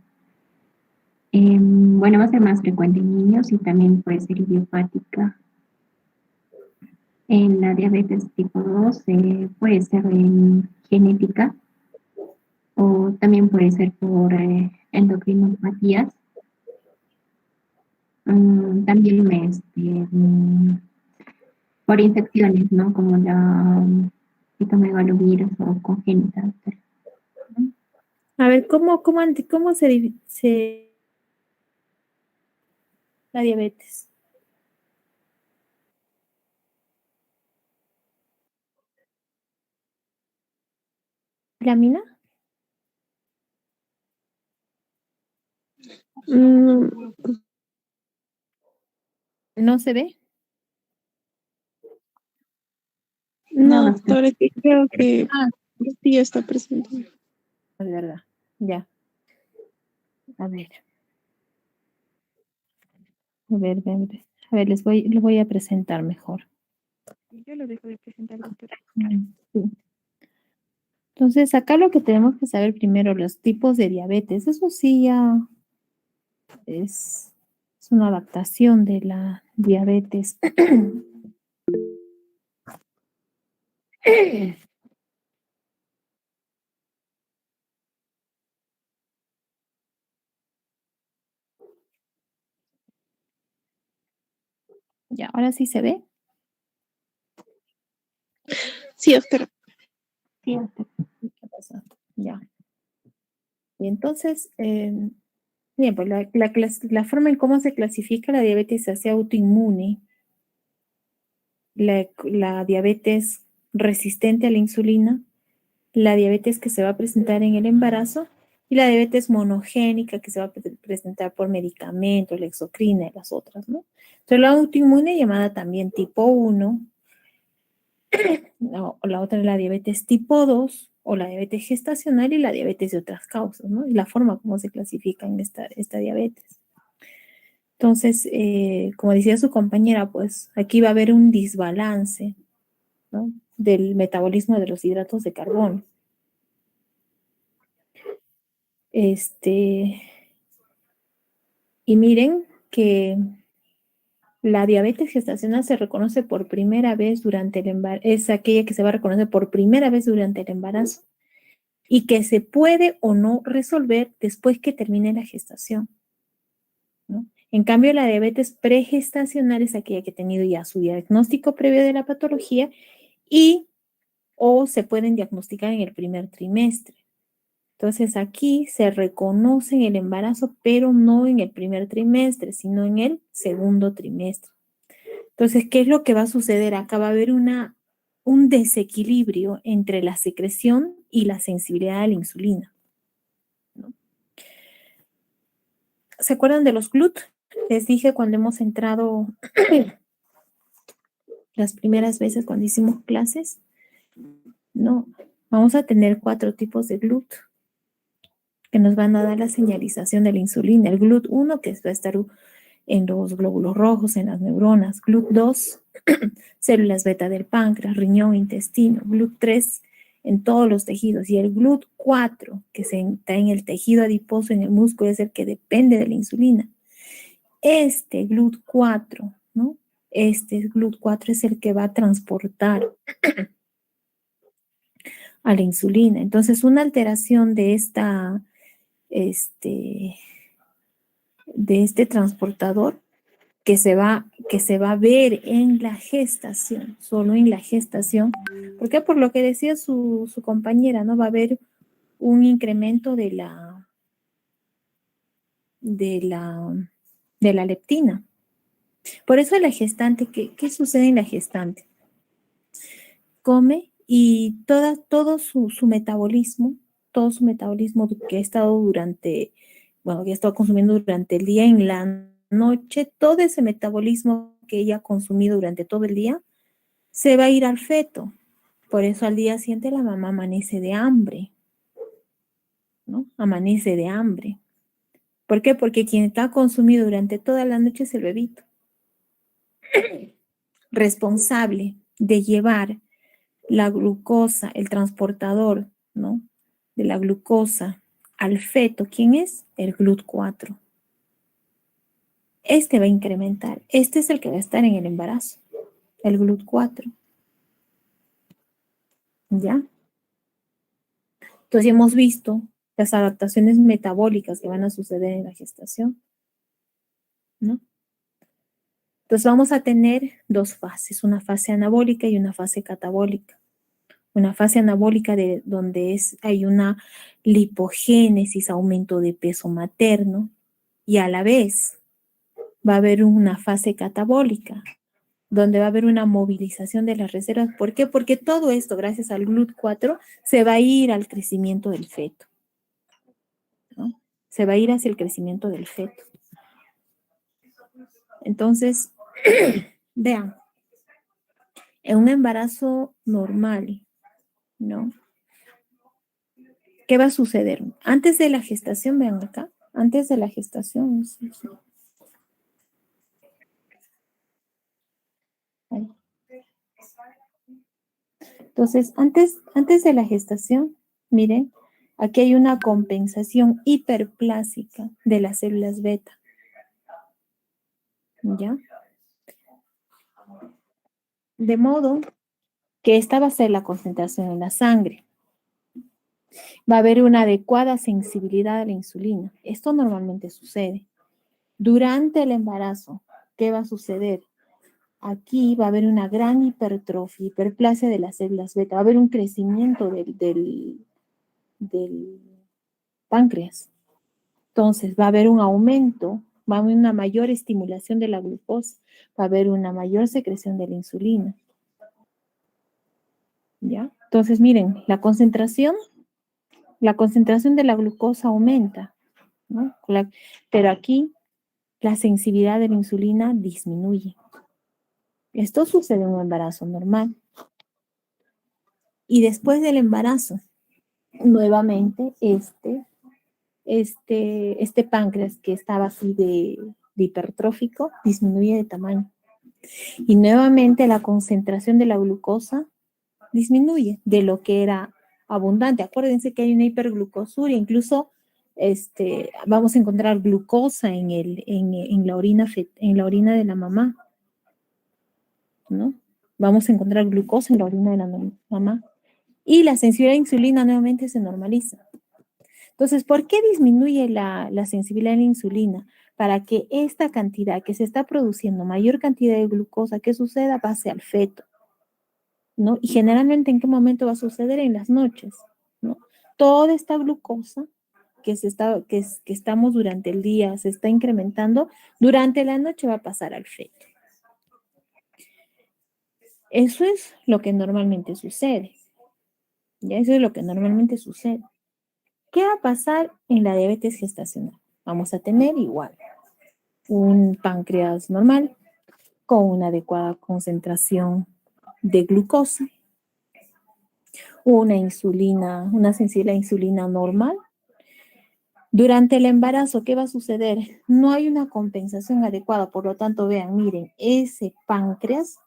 bueno, va a ser más frecuente en niños y también puede ser idiopática. En la diabetes tipo 2 puede ser genética o también puede ser por endocrinopatías. También por infecciones, ¿no? Como la citomegalovirus o congénita, doctora. A ver, ¿cómo la diabetes? ¿Lámina? No, ¿No se ve? No, no, doctora. doctora, es que creo que Ah, sí está presente. es verdad. Ya. A ver. A ver, a ver. A ver, les voy a presentar mejor. Yo lo dejo de presentar, doctora. Sí. Entonces, acá lo que tenemos que saber primero, los tipos de diabetes. Eso sí ya es, es una adaptación de la diabetes. Ya, ahora sí se ve. Sí, doctora. Sí, doctor. ¿Qué pasa? Ya. Y entonces, bien, pues la forma en cómo se clasifica la diabetes hacia autoinmune, la diabetes resistente a la insulina, la diabetes que se va a presentar en el embarazo y la diabetes monogénica que se va a presentar por medicamentos, la exocrina y las otras, ¿no? Entonces, la autoinmune llamada también tipo 1, o la otra es la diabetes tipo 2 o la diabetes gestacional y la diabetes de otras causas, ¿no? Y la forma como se clasifica en esta diabetes. Entonces, como decía su compañera, pues aquí va a haber un desbalance, ¿no? Del metabolismo de los hidratos de carbono. Y miren que la diabetes gestacional se reconoce por primera vez durante el embarazo, es aquella que se va a reconocer por primera vez durante el embarazo y que se puede o no resolver después que termine la gestación, ¿no? En cambio, la diabetes pregestacional es aquella que ha tenido ya su diagnóstico previo de la patología y o se pueden diagnosticar en el primer trimestre. Entonces aquí se reconoce en el embarazo, pero no en el primer trimestre, sino en el segundo trimestre. Entonces, ¿qué es lo que va a suceder? Acá va a haber un desequilibrio entre la secreción y la sensibilidad a la insulina, ¿no? ¿Se acuerdan de los GLUT? Les dije cuando hemos entrado las primeras veces cuando hicimos clases, ¿no? Vamos a tener 4 tipos de GLUT que nos van a dar la señalización de la insulina. El GLUT1, que va a estar en los glóbulos rojos, en las neuronas. GLUT2, células beta del páncreas, riñón, intestino. GLUT3, en todos los tejidos. Y el GLUT4, que está en el tejido adiposo, en el músculo, es el que depende de la insulina. Este GLUT4, ¿no? Este GLUT4 es el que va a transportar a la insulina. Entonces, una alteración de este transportador que se va a ver en la gestación, solo en la gestación. ¿Por qué? Por lo que decía su compañera, ¿no? Va a haber un incremento de la leptina. Por eso la gestante, ¿qué sucede en la gestante? Come y todo su metabolismo que ha estado que ha estado consumiendo durante el día, en la noche, todo ese metabolismo que ella ha consumido durante todo el día, se va a ir al feto. Por eso al día siguiente la mamá amanece de hambre, ¿no? Amanece de hambre. ¿Por qué? Porque quien está consumido durante toda la noche es el bebito. Responsable de llevar la glucosa, el transportador, ¿no? De la glucosa al feto. ¿Quién es? El GLUT4. Este va a incrementar. Este es el que va a estar en el embarazo. El GLUT4. ¿Ya? Entonces hemos visto las adaptaciones metabólicas que van a suceder en la gestación, ¿no? Entonces vamos a tener 2 fases, una fase anabólica y una fase catabólica. Una fase anabólica donde hay una lipogénesis, aumento de peso materno, y a la vez va a haber una fase catabólica, donde va a haber una movilización de las reservas. ¿Por qué? Porque todo esto, gracias al GLUT4, se va a ir al crecimiento del feto, ¿no? Se va a ir hacia el crecimiento del feto. Entonces, vean, en un embarazo normal, ¿no? ¿Qué va a suceder? Antes de la gestación, vean acá, antes de la gestación, sí, sí. Ahí. Entonces, antes de la gestación, miren, aquí hay una compensación hiperplásica de las células beta. ¿Ya? De modo que esta va a ser la concentración en la sangre. Va a haber una adecuada sensibilidad a la insulina. Esto normalmente sucede. Durante el embarazo, ¿qué va a suceder? Aquí va a haber una gran hipertrofia, hiperplasia de las células beta. Va a haber un crecimiento del páncreas. Entonces, va a haber un aumento, va a haber una mayor estimulación de la glucosa, va a haber una mayor secreción de la insulina. ¿Ya? Entonces, miren, la concentración de la glucosa aumenta, ¿no? Pero aquí la sensibilidad de la insulina disminuye. Esto sucede en un embarazo normal. Y después del embarazo, nuevamente este páncreas que estaba así de hipertrófico disminuye de tamaño. Y nuevamente la concentración de la glucosa disminuye de lo que era abundante. Acuérdense que hay una hiperglucosuria, incluso vamos a encontrar glucosa en la orina de la mamá, ¿no? Vamos a encontrar glucosa en la orina de la mamá. Y la sensibilidad a la insulina nuevamente se normaliza. Entonces, ¿por qué disminuye la sensibilidad a la insulina? Para que esta cantidad que se está produciendo, mayor cantidad de glucosa que suceda, pase al feto, ¿no? Y generalmente, ¿en qué momento va a suceder? En las noches, ¿no? Toda esta glucosa que estamos durante el día, se está incrementando, durante la noche va a pasar al feto. Eso es lo que normalmente sucede. ¿Ya? Eso es lo que normalmente sucede. ¿Qué va a pasar en la diabetes gestacional? Vamos a tener igual un páncreas normal con una adecuada concentración de glucosa, una sensibilidad a insulina normal. Durante el embarazo, ¿qué va a suceder? No hay una compensación adecuada, por lo tanto, vean, miren, ese páncreas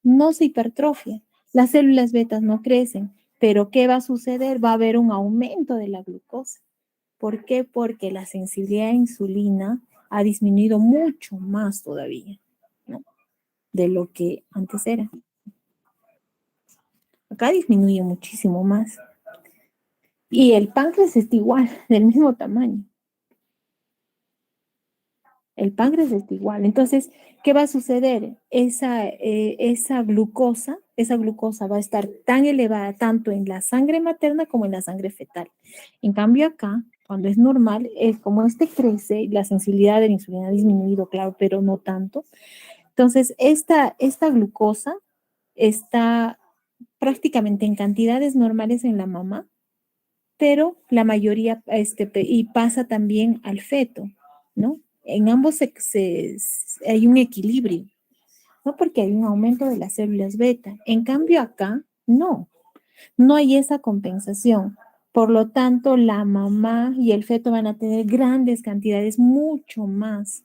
no se hipertrofia, las células betas no crecen, pero ¿qué va a suceder? Va a haber un aumento de la glucosa. ¿Por qué? Porque la sensibilidad a insulina ha disminuido mucho más todavía, ¿no? De lo que antes era. Acá disminuye muchísimo más. Y el páncreas está igual, del mismo tamaño. El páncreas está igual. Entonces, ¿qué va a suceder? Esa glucosa va a estar tan elevada tanto en la sangre materna como en la sangre fetal. En cambio acá, cuando es normal, como crece, la sensibilidad de la insulina ha disminuido, claro, pero no tanto. Entonces, esta glucosa está prácticamente en cantidades normales en la mamá, pero la mayoría, y pasa también al feto, ¿no? En ambos hay un equilibrio, ¿no? Porque hay un aumento de las células beta. En cambio acá, no hay esa compensación. Por lo tanto, la mamá y el feto van a tener grandes cantidades, mucho más,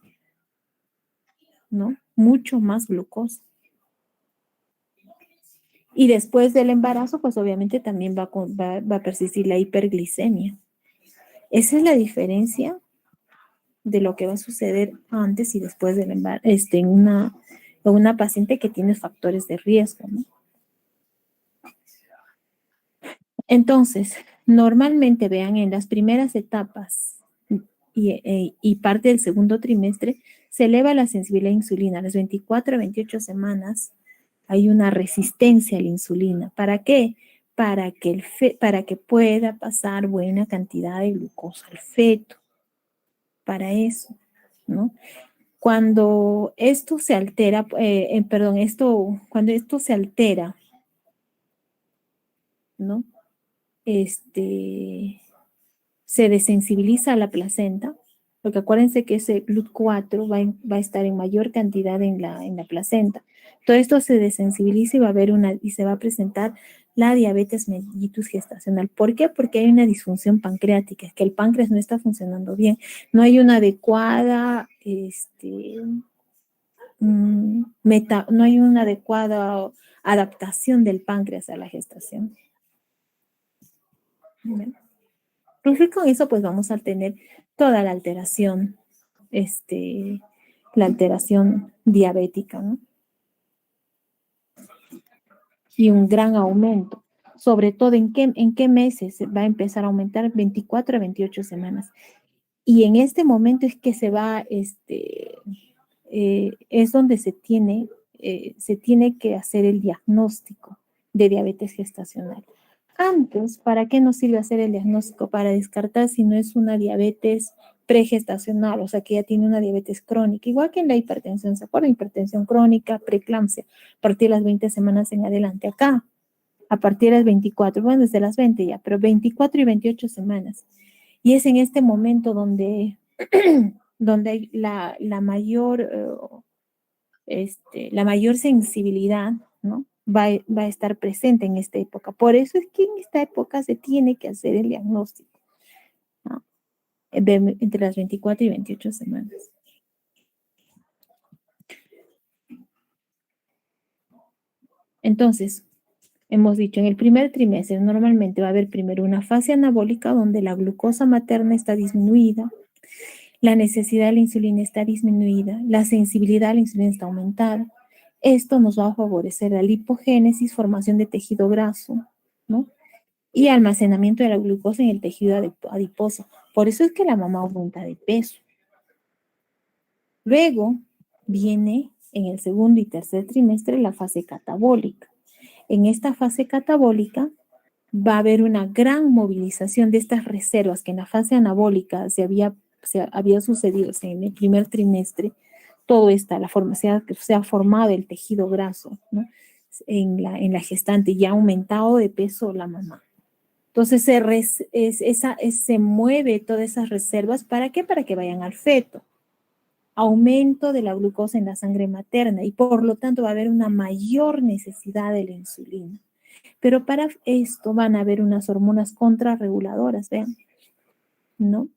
¿no? Mucho más glucosa. Y después del embarazo, pues obviamente también va a persistir la hiperglicemia. Esa es la diferencia de lo que va a suceder antes y después del embarazo, en una paciente que tiene factores de riesgo, ¿no? Entonces, normalmente, vean, en las primeras etapas y parte del segundo trimestre, se eleva la sensibilidad a insulina. A las 24 a 28 semanas hay una resistencia a la insulina. ¿Para qué? Para que pueda pasar buena cantidad de glucosa al feto. Para eso, ¿no? Cuando esto se altera, cuando esto se altera, ¿no? Se desensibiliza la placenta, porque acuérdense que ese GLUT4 va a estar en mayor cantidad en la placenta. Todo esto se desensibiliza y y se va a presentar la diabetes mellitus gestacional. ¿Por qué? Porque hay una disfunción pancreática, es que el páncreas no está funcionando bien, no hay una adecuada, no hay una adecuada adaptación del páncreas a la gestación. ¿Ven? Entonces con eso pues vamos a tener toda la alteración diabética, ¿no? Y un gran aumento, sobre todo en qué meses va a empezar a aumentar, 24 a 28 semanas. Y en este momento es que se va, es donde se tiene que hacer el diagnóstico de diabetes gestacional. Antes, ¿para qué nos sirve hacer el diagnóstico? Para descartar si no es una diabetes pregestacional, o sea, que ya tiene una diabetes crónica, igual que en la hipertensión, ¿se acuerdan? Hipertensión crónica, preeclampsia, a partir de las 20 semanas en adelante. Acá, a partir de las 24, bueno, desde las 20 ya, pero 24 y 28 semanas. Y es en este momento donde, donde hay la mayor sensibilidad, ¿no? Va a estar presente en esta época. Por eso es que en esta época se tiene que hacer el diagnóstico, ¿no? Entre las 24 y 28 semanas. Entonces, hemos dicho, en el primer trimestre normalmente va a haber primero una fase anabólica donde la glucosa materna está disminuida, la necesidad de la insulina está disminuida, la sensibilidad a la insulina está aumentada. Esto nos va a favorecer la lipogénesis, formación de tejido graso, ¿no? Y almacenamiento de la glucosa en el tejido adiposo. Por eso es que la mamá aumenta de peso. Luego viene en el segundo y tercer trimestre la fase catabólica. En esta fase catabólica va a haber una gran movilización de estas reservas que en la fase anabólica había sucedido, o sea, en el primer trimestre. Todo está, se ha formado el tejido graso, ¿no? En la gestante, y ha aumentado de peso la mamá. Entonces se mueve todas esas reservas. ¿Para qué? Para que vayan al feto. Aumento de la glucosa en la sangre materna y por lo tanto va a haber una mayor necesidad de la insulina. Pero para esto van a haber unas hormonas contrarreguladoras, vean, ¿no?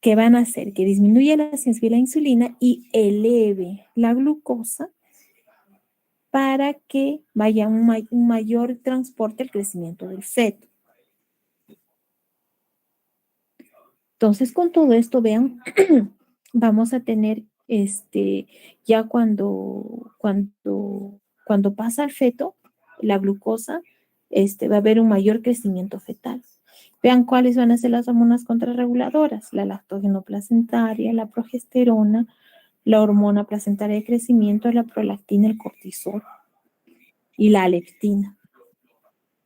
Que van a hacer que disminuya la sensibilidad a la insulina y eleve la glucosa para que vaya un mayor transporte al crecimiento del feto. Entonces, con todo esto, vean, vamos a tener ya cuando pasa el feto, la glucosa, va a haber un mayor crecimiento fetal. Vean cuáles van a ser las hormonas contrarreguladoras: la lactógeno placentaria, la progesterona, la hormona placentaria de crecimiento, la prolactina, el cortisol y la leptina,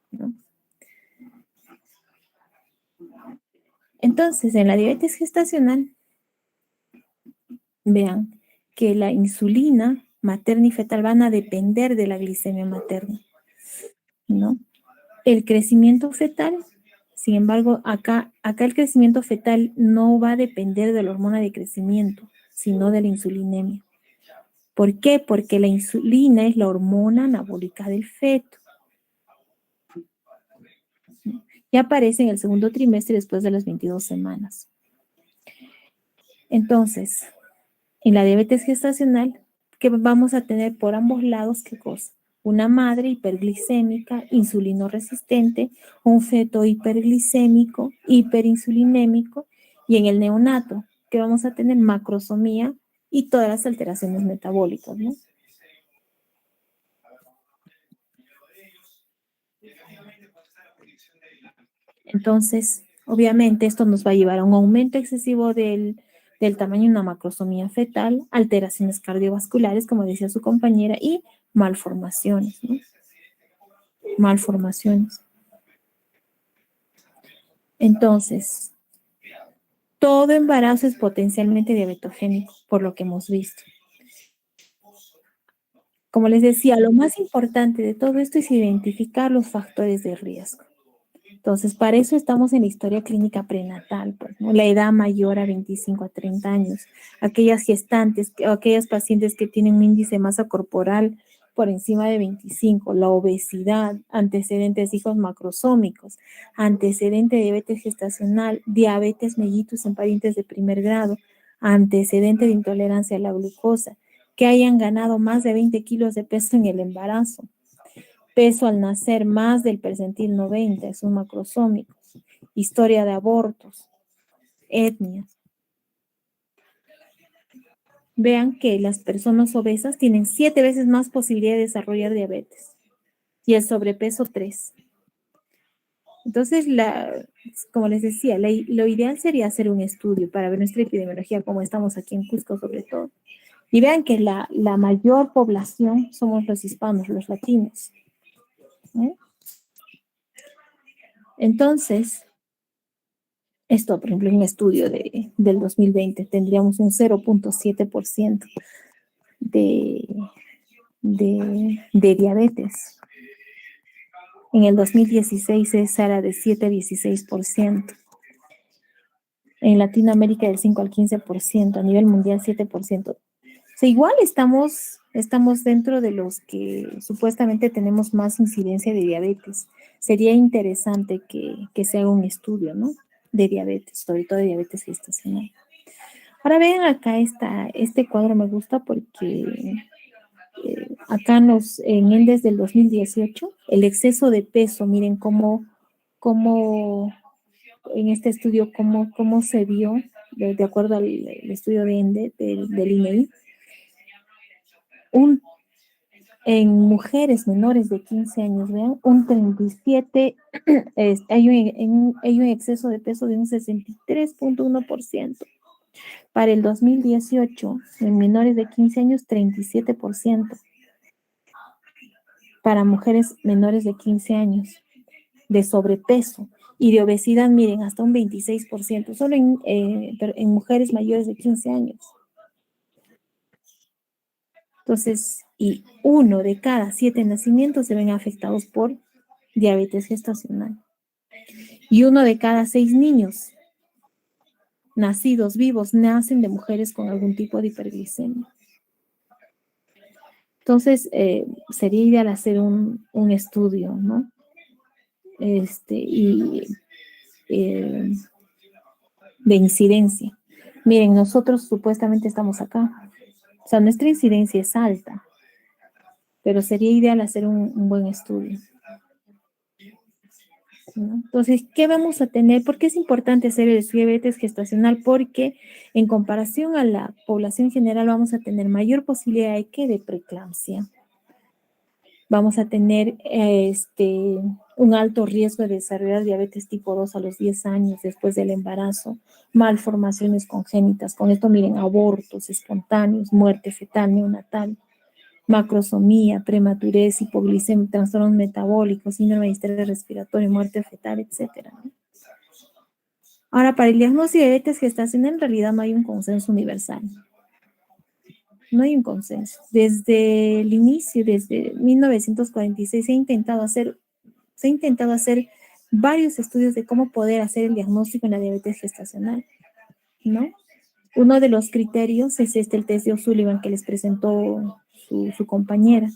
¿no? Entonces, en la diabetes gestacional, vean que la insulina materna y fetal van a depender de la glicemia materna, ¿no? El crecimiento fetal, sin embargo, acá el crecimiento fetal no va a depender de la hormona de crecimiento, sino de la insulinemia. ¿Por qué? Porque la insulina es la hormona anabólica del feto. Y aparece en el segundo trimestre después de las 22 semanas. Entonces, en la diabetes gestacional, ¿qué vamos a tener por ambos lados? ¿Qué cosa? Una madre hiperglicémica, insulinoresistente, un feto hiperglicémico, hiperinsulinémico, y en el neonato, ¿qué vamos a tener? Macrosomía y todas las alteraciones metabólicas, ¿no? Entonces, obviamente, esto nos va a llevar a un aumento excesivo del tamaño de una macrosomía fetal, alteraciones cardiovasculares, como decía su compañera, y malformaciones, ¿no? Malformaciones. Entonces, todo embarazo es potencialmente diabetogénico, por lo que hemos visto. Como les decía, lo más importante de todo esto es identificar los factores de riesgo. Entonces, para eso estamos en la historia clínica prenatal, pues, ¿no? La edad mayor a 25 a 30 años, aquellas gestantes, aquellas pacientes que tienen un índice de masa corporal por encima de 25, la obesidad, antecedentes de hijos macrosómicos, antecedente de diabetes gestacional, diabetes mellitus en parientes de primer grado, antecedente de intolerancia a la glucosa, que hayan ganado más de 20 kilos de peso en el embarazo, peso al nacer más del percentil 90, son macrosómicos, historia de abortos, etnias. Vean que las personas obesas tienen 7 veces más posibilidad de desarrollar diabetes y el sobrepeso 3. Entonces, como les decía, lo ideal sería hacer un estudio para ver nuestra epidemiología, como estamos aquí en Cusco sobre todo. Y vean que la mayor población somos los hispanos, los latinos. ¿Eh? Entonces, esto, por ejemplo, en un estudio del 2020, tendríamos un 0.7% de diabetes. En el 2016 esa era de 7 a 16%. En Latinoamérica del 5 al 15%, a nivel mundial 7%. O sea, igual estamos dentro de los que supuestamente tenemos más incidencia de diabetes. Sería interesante que se haga un estudio, ¿no? De diabetes, sobre todo de diabetes gestacional. Ahora vean acá este cuadro me gusta porque acá en índice del 2018, el exceso de peso, miren cómo en este estudio, cómo se vio, de acuerdo al estudio de ENDE, del INEI, en mujeres menores de 15 años, vean, un 37, hay un exceso de peso de un 63.1%. Para el 2018, en menores de 15 años, 37%. Para mujeres menores de 15 años, de sobrepeso. Y de obesidad, miren, hasta un 26%, solo en mujeres mayores de 15 años. Entonces, y 1 de cada 7 nacimientos se ven afectados por diabetes gestacional. Y 1 de cada 6 niños nacidos vivos nacen de mujeres con algún tipo de hiperglicemia. Entonces, sería ideal hacer un estudio, ¿no? De incidencia. Miren, nosotros supuestamente estamos acá. O sea, nuestra incidencia es alta, pero sería ideal hacer un buen estudio, ¿no? Entonces, ¿qué vamos a tener? ¿Por qué es importante hacer el estudio de diabetes gestacional? Porque en comparación a la población general vamos a tener mayor posibilidad de preeclampsia. Vamos a tener un alto riesgo de desarrollar diabetes tipo 2 a los 10 años después del embarazo, malformaciones congénitas. Con esto, miren, abortos espontáneos, muerte fetal neonatal, macrosomía, prematurez, hipoglicemia, trastornos metabólicos, síndrome de distrés respiratorio, muerte fetal, etc. ¿no? Ahora, para el diagnóstico de diabetes gestacional, en realidad no hay un consenso universal. No hay un consenso. Desde el inicio, desde 1946, se ha intentado hacer varios estudios de cómo poder hacer el diagnóstico en la diabetes gestacional, ¿no? Uno de los criterios es el test de O'Sullivan que les presentó su compañera,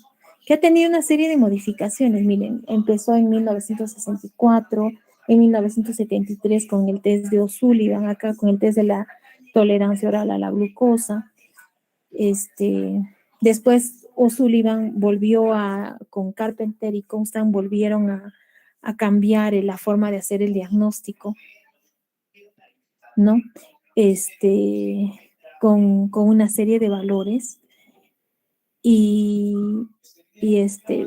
que ha tenido una serie de modificaciones. Miren, empezó en 1964, en 1973 con el test de O'Sullivan, acá con el test de la tolerancia oral a la glucosa. Después O'Sullivan con Carpenter y Constant volvieron a cambiar la forma de hacer el diagnóstico, ¿no? Con una serie de valores y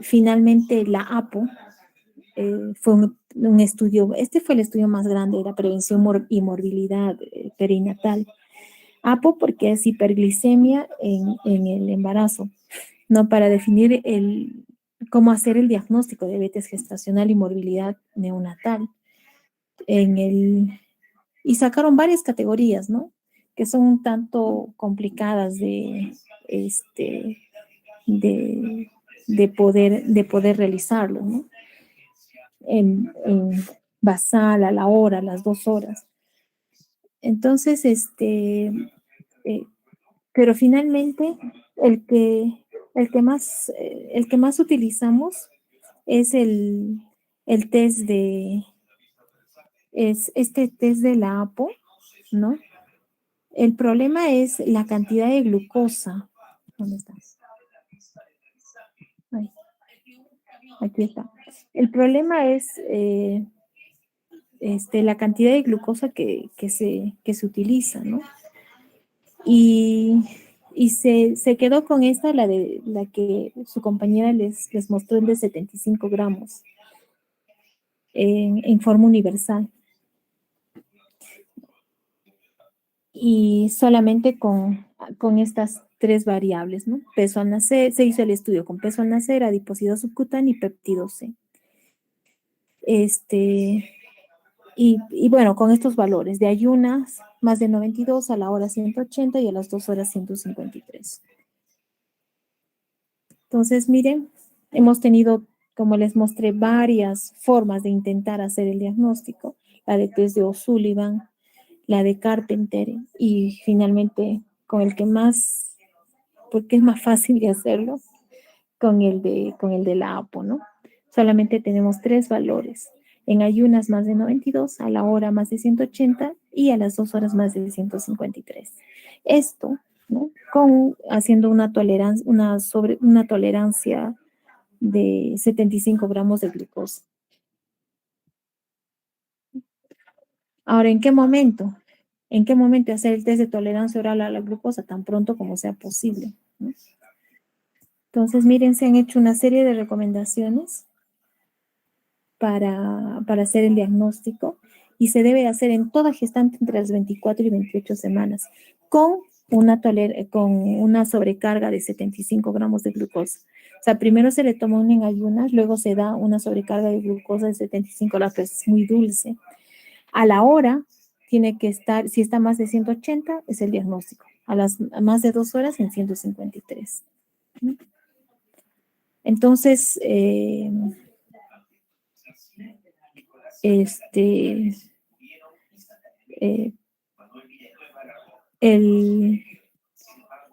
finalmente la APO fue un estudio, fue el estudio más grande de la prevención y morbilidad perinatal. APO porque es hiperglicemia en el embarazo, ¿no? Para definir cómo hacer el diagnóstico de diabetes gestacional y morbilidad neonatal. Y sacaron varias categorías, ¿no? Que son un tanto complicadas de poder realizarlo, ¿no? En basal, a la hora, a las 2 horas. Entonces, pero finalmente el que más utilizamos es el test este test de la APO, ¿no? El problema es la cantidad de glucosa. ¿Dónde está? Ahí. Aquí está. El problema es la cantidad de glucosa que se utiliza, ¿no? Y se quedó con esta, la que su compañera les mostró, el de 75 gramos en forma universal. Y solamente con estas 3 variables, ¿no? Peso al nacer, se hizo el estudio con peso al nacer, adiposidad subcutánea y péptido C. Y bueno, con estos valores de ayunas, más de 92, a la hora 180 y a las 2 horas 153. Entonces, miren, hemos tenido, como les mostré, varias formas de intentar hacer el diagnóstico. La de test de O'Sullivan, la de Carpenter y finalmente con el que más, porque es más fácil de hacerlo, con el de la APO, ¿no? Solamente tenemos 3 valores. En ayunas más de 92, a la hora más de 180 y a las 2 horas más de 153. Esto, ¿no? Haciendo una tolerancia de 75 gramos de glucosa. Ahora, ¿en qué momento? ¿En qué momento hacer el test de tolerancia oral a la glucosa? Tan pronto como sea posible, ¿no? Entonces, miren, se han hecho una serie de recomendaciones para hacer el diagnóstico y se debe hacer en toda gestante entre las 24 y 28 semanas con una sobrecarga de 75 gramos de glucosa. O sea, primero se le toma una en ayunas, luego se da una sobrecarga de glucosa de 75 gramos, que es muy dulce. A la hora tiene que estar, si está más de 180, es el diagnóstico. A más de 2 horas en 153. Entonces,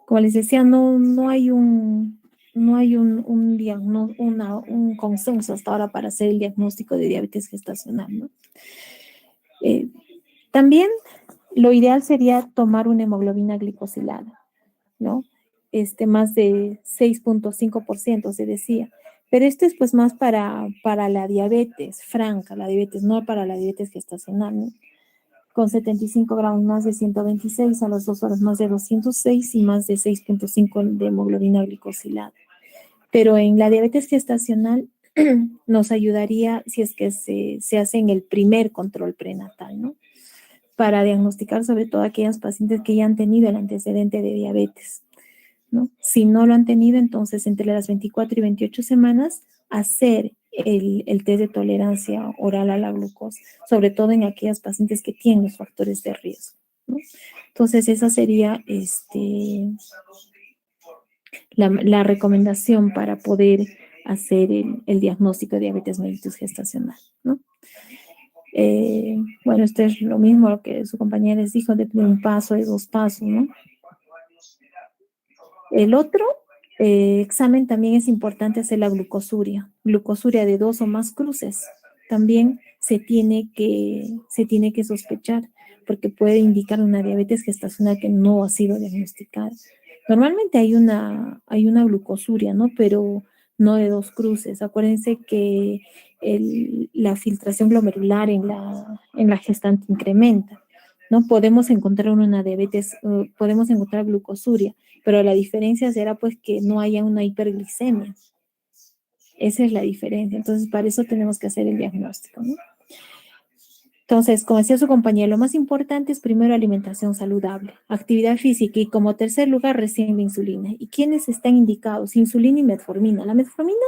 como les decía, no hay un consenso hasta ahora para hacer el diagnóstico de diabetes gestacional, ¿no? También lo ideal sería tomar una hemoglobina glicosilada, ¿no? Más de 6.5% se decía. Pero esto es pues más para la diabetes franca, la diabetes, no para la diabetes gestacional, ¿no? Con 75 gramos más de 126, a las 2 horas más de 206 y más de 6.5 de hemoglobina glicosilada. Pero en la diabetes gestacional nos ayudaría si es que se hace en el primer control prenatal, ¿no? Para diagnosticar sobre todo aquellas pacientes que ya han tenido el antecedente de diabetes, ¿no? Si no lo han tenido, entonces entre las 24 y 28 semanas hacer el test de tolerancia oral a la glucosa, sobre todo en aquellas pacientes que tienen los factores de riesgo, ¿no? Entonces esa sería la recomendación para poder hacer el diagnóstico de diabetes mellitus gestacional, ¿no? Bueno, esto es lo mismo lo que su compañera les dijo, de un paso, de 2 pasos, ¿no? El otro examen también es importante hacer la glucosuria de 2 o más cruces. También se tiene que sospechar porque puede indicar una diabetes gestacional que no ha sido diagnosticada. Normalmente hay una glucosuria, ¿no? Pero no de 2 cruces. Acuérdense que la filtración glomerular en la gestante incrementa, ¿no? Podemos encontrar una diabetes, podemos encontrar glucosuria, pero la diferencia será pues que no haya una hiperglicemia. Esa es la diferencia. Entonces, para eso tenemos que hacer el diagnóstico, ¿no? Entonces, como decía su compañero, lo más importante es primero alimentación saludable, actividad física y como tercer lugar recién la insulina. ¿Y quiénes están indicados? Insulina y metformina. La metformina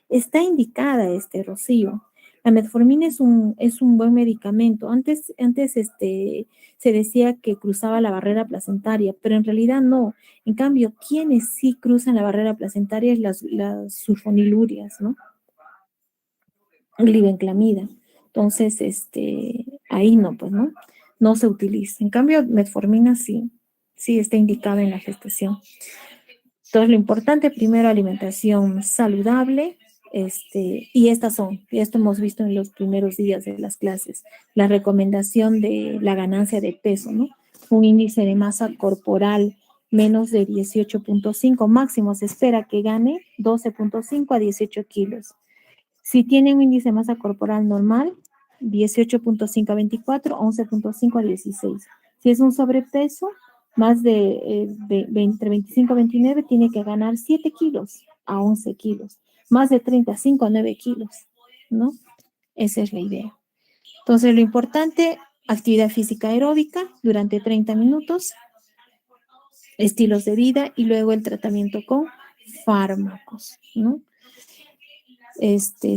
está indicada, Rocío. La metformina es un buen medicamento. Antes se decía que cruzaba la barrera placentaria, pero en realidad no. En cambio, quienes sí cruzan la barrera placentaria es las sulfonilurias, ¿no? Glibenclamida. Entonces, ahí no, pues, ¿no? No se utiliza. En cambio, metformina sí está indicada en la gestación. Entonces, lo importante, primero, alimentación saludable, y esto hemos visto en los primeros días de las clases, la recomendación de la ganancia de peso, ¿no? Un índice de masa corporal menos de 18.5, máximo se espera que gane 12.5 a 18 kilos. Si tiene un índice de masa corporal normal, 18.5 a 24, 11.5 a 16. Si es un sobrepeso, más entre 25 a 29, tiene que ganar 7 kilos a 11 kilos. Más de 35 a 9 kilos, ¿no? Esa es la idea. Entonces, lo importante, actividad física aeróbica durante 30 minutos, estilos de vida y luego el tratamiento con fármacos, ¿no?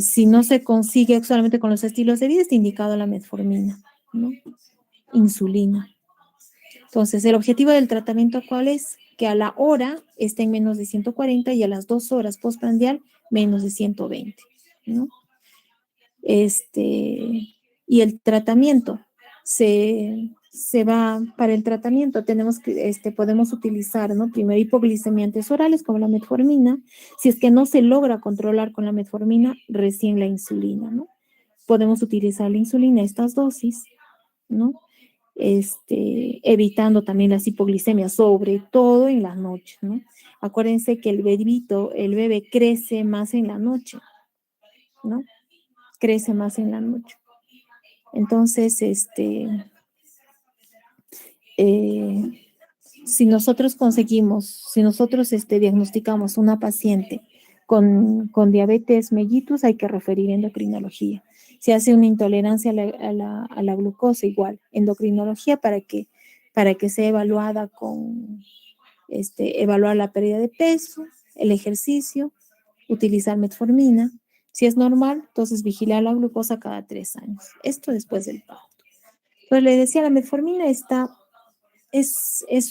Si no se consigue solamente con los estilos de vida, está indicado la metformina, ¿no? Insulina. Entonces, el objetivo del tratamiento, ¿cuál es? Que a la hora esté en menos de 140 y a las 2 horas postprandial menos de 120, ¿no? Y el tratamiento para el tratamiento tenemos que, podemos utilizar, ¿no? Primero hipoglicemiantes orales como la metformina. Si es que no se logra controlar con la metformina, recién la insulina, ¿no? Podemos utilizar la insulina, estas dosis, ¿no? Evitando también las hipoglicemias, sobre todo en las noches, ¿no? Acuérdense que el bebé crece más en la noche, ¿no? Crece más en la noche. Entonces, si nosotros diagnosticamos una paciente con diabetes mellitus, hay que referir endocrinología. Si hace una intolerancia a la glucosa, igual, endocrinología para que sea evaluada evaluar la pérdida de peso, el ejercicio, utilizar metformina. Si es normal, entonces vigilar la glucosa cada 3 años. Esto después del parto. Pues le decía, la metformina es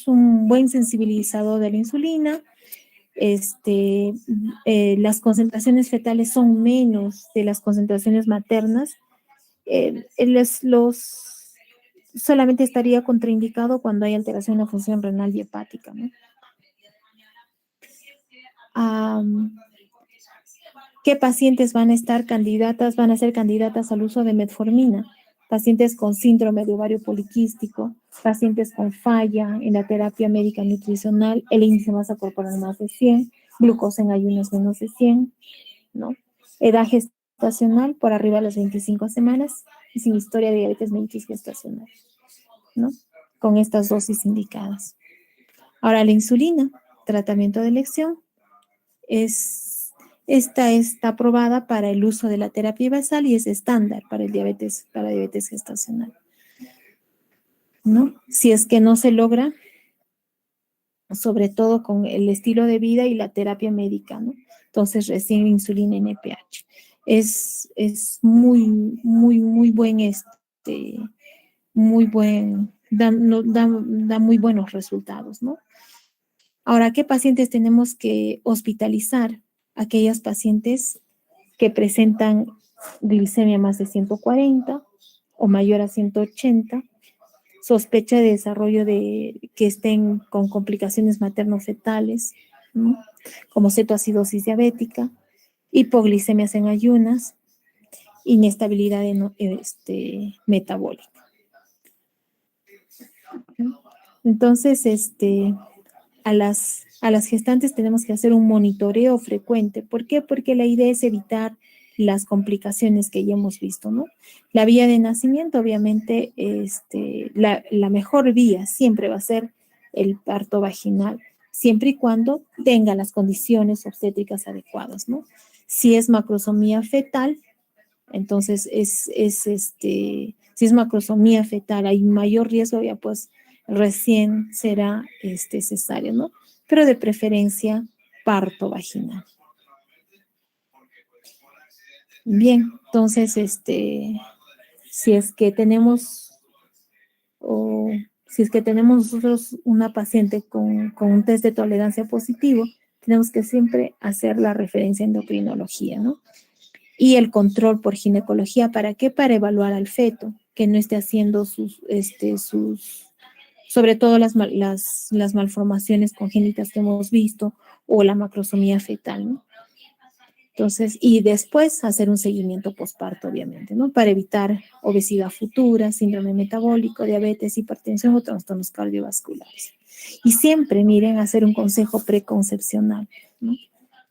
un buen sensibilizador de la insulina. Las concentraciones fetales son menos de las concentraciones maternas. Solamente estaría contraindicado cuando hay alteración en la función renal y hepática, ¿no? ¿Qué pacientes van a ser candidatas al uso de metformina? Pacientes con síndrome de ovario poliquístico, pacientes con falla en la terapia médica nutricional, el índice de masa corporal más de 100, glucosa en ayunos menos de 100, ¿no? Edad gestacional por arriba de las 25 semanas y sin historia de diabetes mellitus gestacional, ¿no? Con estas dosis indicadas. Ahora, la insulina, tratamiento de elección, esta está aprobada para el uso de la terapia basal y es estándar para diabetes gestacional, ¿no? Si es que no se logra, sobre todo con el estilo de vida y la terapia médica, ¿no? Entonces, recién insulina NPH. Es muy, muy, muy buen, da muy buenos resultados, ¿no? Ahora, ¿qué pacientes tenemos que hospitalizar? Aquellas pacientes que presentan glicemia más de 140 o mayor a 180, sospecha de desarrollo que estén con complicaciones materno-fetales, ¿no? Como cetoacidosis diabética, hipoglicemias en ayunas, inestabilidad metabólica. Entonces, a las gestantes tenemos que hacer un monitoreo frecuente. ¿Por qué? Porque la idea es evitar las complicaciones que ya hemos visto, ¿no? La vía de nacimiento, obviamente, la mejor vía siempre va a ser el parto vaginal, siempre y cuando tenga las condiciones obstétricas adecuadas, ¿no? Si es macrosomía fetal, entonces si es macrosomía fetal, hay mayor riesgo, ya pues recién será cesárea, ¿no? Pero de preferencia parto vaginal. Bien, entonces, si es que tenemos nosotros una paciente con un test de tolerancia positivo, tenemos que siempre hacer la referencia a endocrinología, ¿no? Y el control por ginecología, ¿para qué? Para evaluar al feto, que no esté haciendo sobre todo las malformaciones congénitas que hemos visto o la macrosomía fetal, ¿no? Entonces, y después hacer un seguimiento posparto, obviamente, ¿no? Para evitar obesidad futura, síndrome metabólico, diabetes, hipertensión o trastornos cardiovasculares. Y siempre, miren, hacer un consejo preconcepcional, ¿no?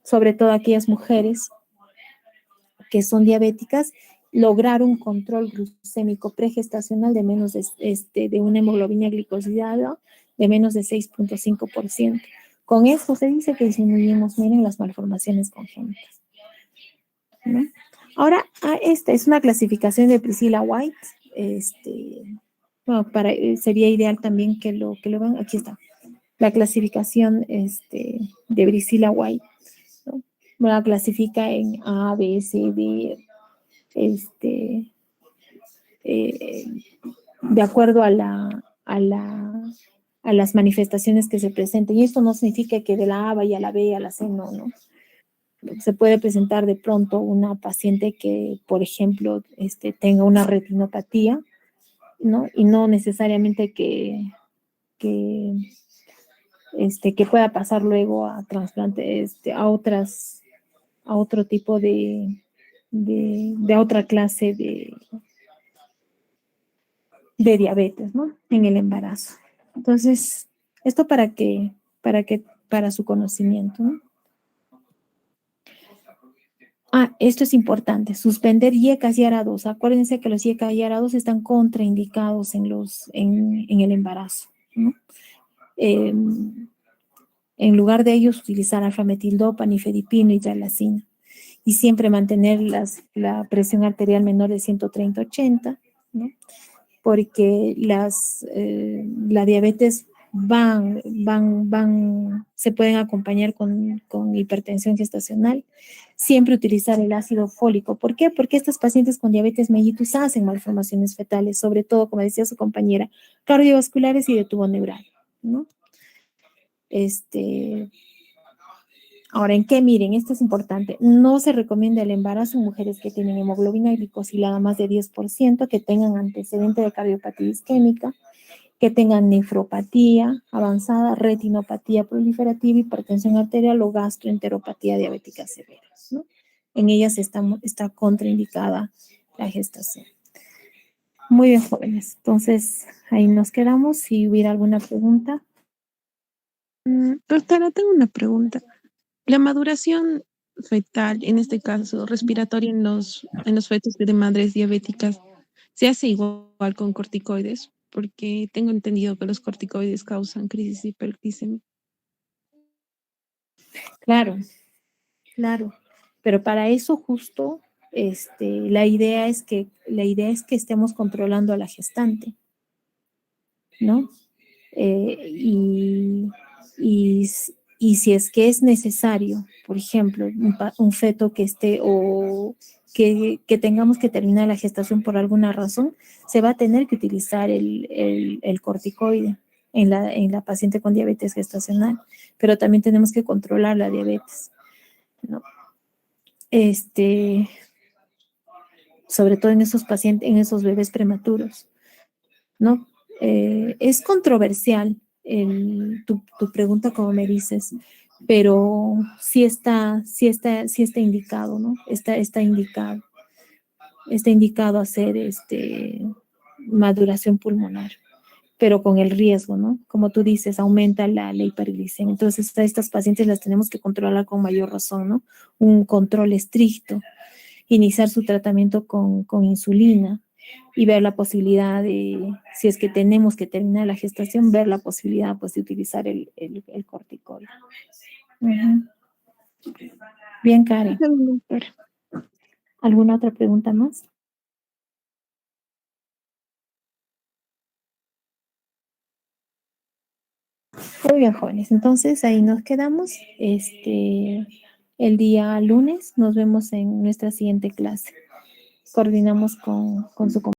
Sobre todo aquellas mujeres que son diabéticas lograr un control glucémico pregestacional de menos de una hemoglobina glicosilada de menos de 6.5%. Con esto se dice que disminuimos, miren, las malformaciones congénitas, ¿no? Ahora, esta es una clasificación de Priscilla White. Bueno, sería ideal también que lo vean. Aquí está. La clasificación de Priscilla White, ¿no? La clasifica en A, B, C, D, de acuerdo a las manifestaciones que se presenten. Y esto no significa que de la A vaya a la B, a la C, no. Se puede presentar de pronto una paciente que, por ejemplo, tenga una retinopatía, ¿no? Y no necesariamente que pueda pasar luego a trasplante, a otro tipo de otra clase de diabetes, ¿no? En el embarazo. Entonces, esto para su conocimiento, ¿no? Esto es importante, suspender IECAS y ARA2. Acuérdense que los IECA y ARA2 están contraindicados en el embarazo, ¿no? En lugar de ellos, utilizar alfametildopa, nifedipino y tralacina. Y siempre mantener la presión arterial menor de 130/80, ¿no? Porque la diabetes se pueden acompañar con hipertensión gestacional. Siempre utilizar el ácido fólico. ¿Por qué? Porque estas pacientes con diabetes mellitus hacen malformaciones fetales, sobre todo, como decía su compañera, cardiovasculares y de tubo neural, ¿no? Ahora, ¿en qué? Miren, esto es importante. No se recomienda el embarazo en mujeres que tienen hemoglobina glicosilada más de 10%, que tengan antecedente de cardiopatía isquémica, que tengan nefropatía avanzada, retinopatía proliferativa, hipertensión arterial o gastroenteropatía diabética severa, ¿no? En ellas está contraindicada la gestación. Muy bien, jóvenes. Entonces, ahí nos quedamos. Si hubiera alguna pregunta. Doctora, tengo una pregunta. La maduración fetal, en este caso respiratoria en los fetos de madres diabéticas, ¿se hace igual con corticoides? Porque tengo entendido que los corticoides causan crisis hiperglicémica. Claro. Pero para eso justo, la idea es que estemos controlando a la gestante, ¿no? Y si es que es necesario, por ejemplo, un feto que esté o que tengamos que terminar la gestación por alguna razón, se va a tener que utilizar el corticoide en la paciente con diabetes gestacional, pero también tenemos que controlar la diabetes, ¿no? Sobre todo en esos pacientes, en esos bebés prematuros, ¿no? Es controversial tu pregunta, como me dices, pero sí está indicado, ¿no? Está indicado hacer maduración pulmonar, pero con el riesgo, ¿no? Como tú dices, aumenta la hiperglicemia. Entonces, a estas pacientes las tenemos que controlar con mayor razón, ¿no? Un control estricto, iniciar su tratamiento con insulina y ver la posibilidad de, si es que tenemos que terminar la gestación, ver la posibilidad, pues, de utilizar el corticoide. Bien, Karen. ¿Alguna otra pregunta más? Muy bien, jóvenes. Entonces, ahí nos quedamos. El día lunes nos vemos en nuestra siguiente clase. Coordinamos con su compañero.